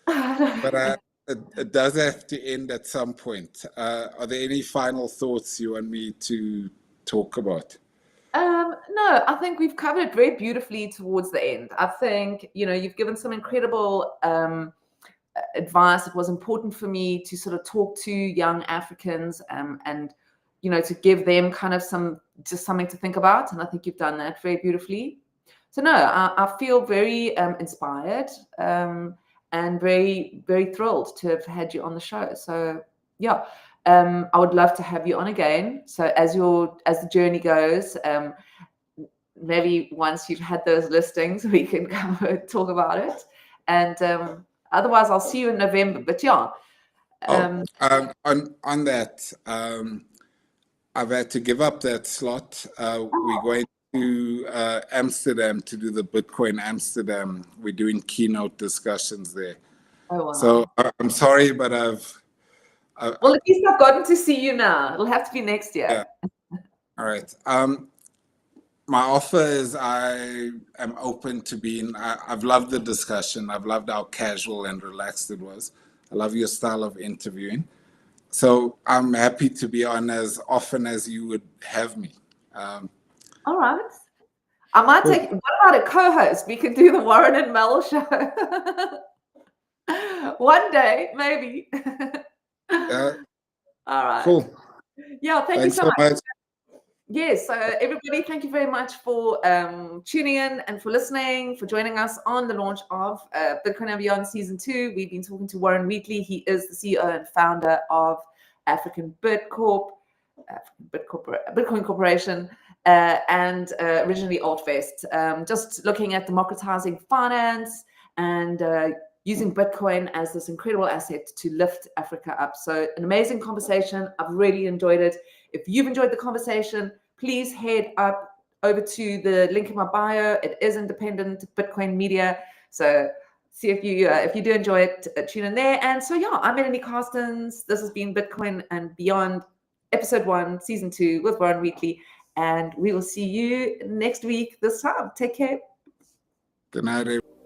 but it does have to end at some point. Are there any final thoughts you want me to talk about? No, I think we've covered it very beautifully towards the end. I think, you've given some incredible advice. It was important for me to sort of talk to young Africans and, to give them kind of just something to think about. And I think you've done that very beautifully. So no, I feel very inspired and very, very thrilled to have had you on the show. So yeah, I would love to have you on again. So as the journey goes, maybe once you've had those listings, we can come talk about it. And otherwise, I'll see you in November. But yeah. On that, I've had to give up that slot. We're going to Amsterdam to do the Bitcoin Amsterdam. We're doing keynote discussions there. Oh, wow. So I'm sorry, but well, at least I've gotten to see you now. It'll have to be next year. Yeah. All right. My offer is I am open to being. I've loved the discussion. I've loved how casual and relaxed it was. I love your style of interviewing. So I'm happy to be on as often as you would have me. All right. I might take. What about a co-host? We could do the Warren and Mel show. One day, maybe. All right. Cool. Yeah, thank you so much. Yes, so everybody, thank you very much for tuning in and for listening, for joining us on the launch of Bitcoin and Beyond Season 2. We've been talking to Warren Wheatley. He is the CEO and founder of African BitCorp, Bitcoin Corporation, and originally Altvest. Just looking at democratizing finance and using Bitcoin as this incredible asset to lift Africa up. So an amazing conversation. I've really enjoyed it. If you've enjoyed the conversation, please head up over to the link in my bio. It is independent Bitcoin media. So see if you do enjoy it, tune in there. And so yeah, I'm Melanie Carstens. This has been Bitcoin and Beyond, Episode 1, Season 2 with Warren Wheatley. And we will see you next week this time. Take care. Good night, everyone.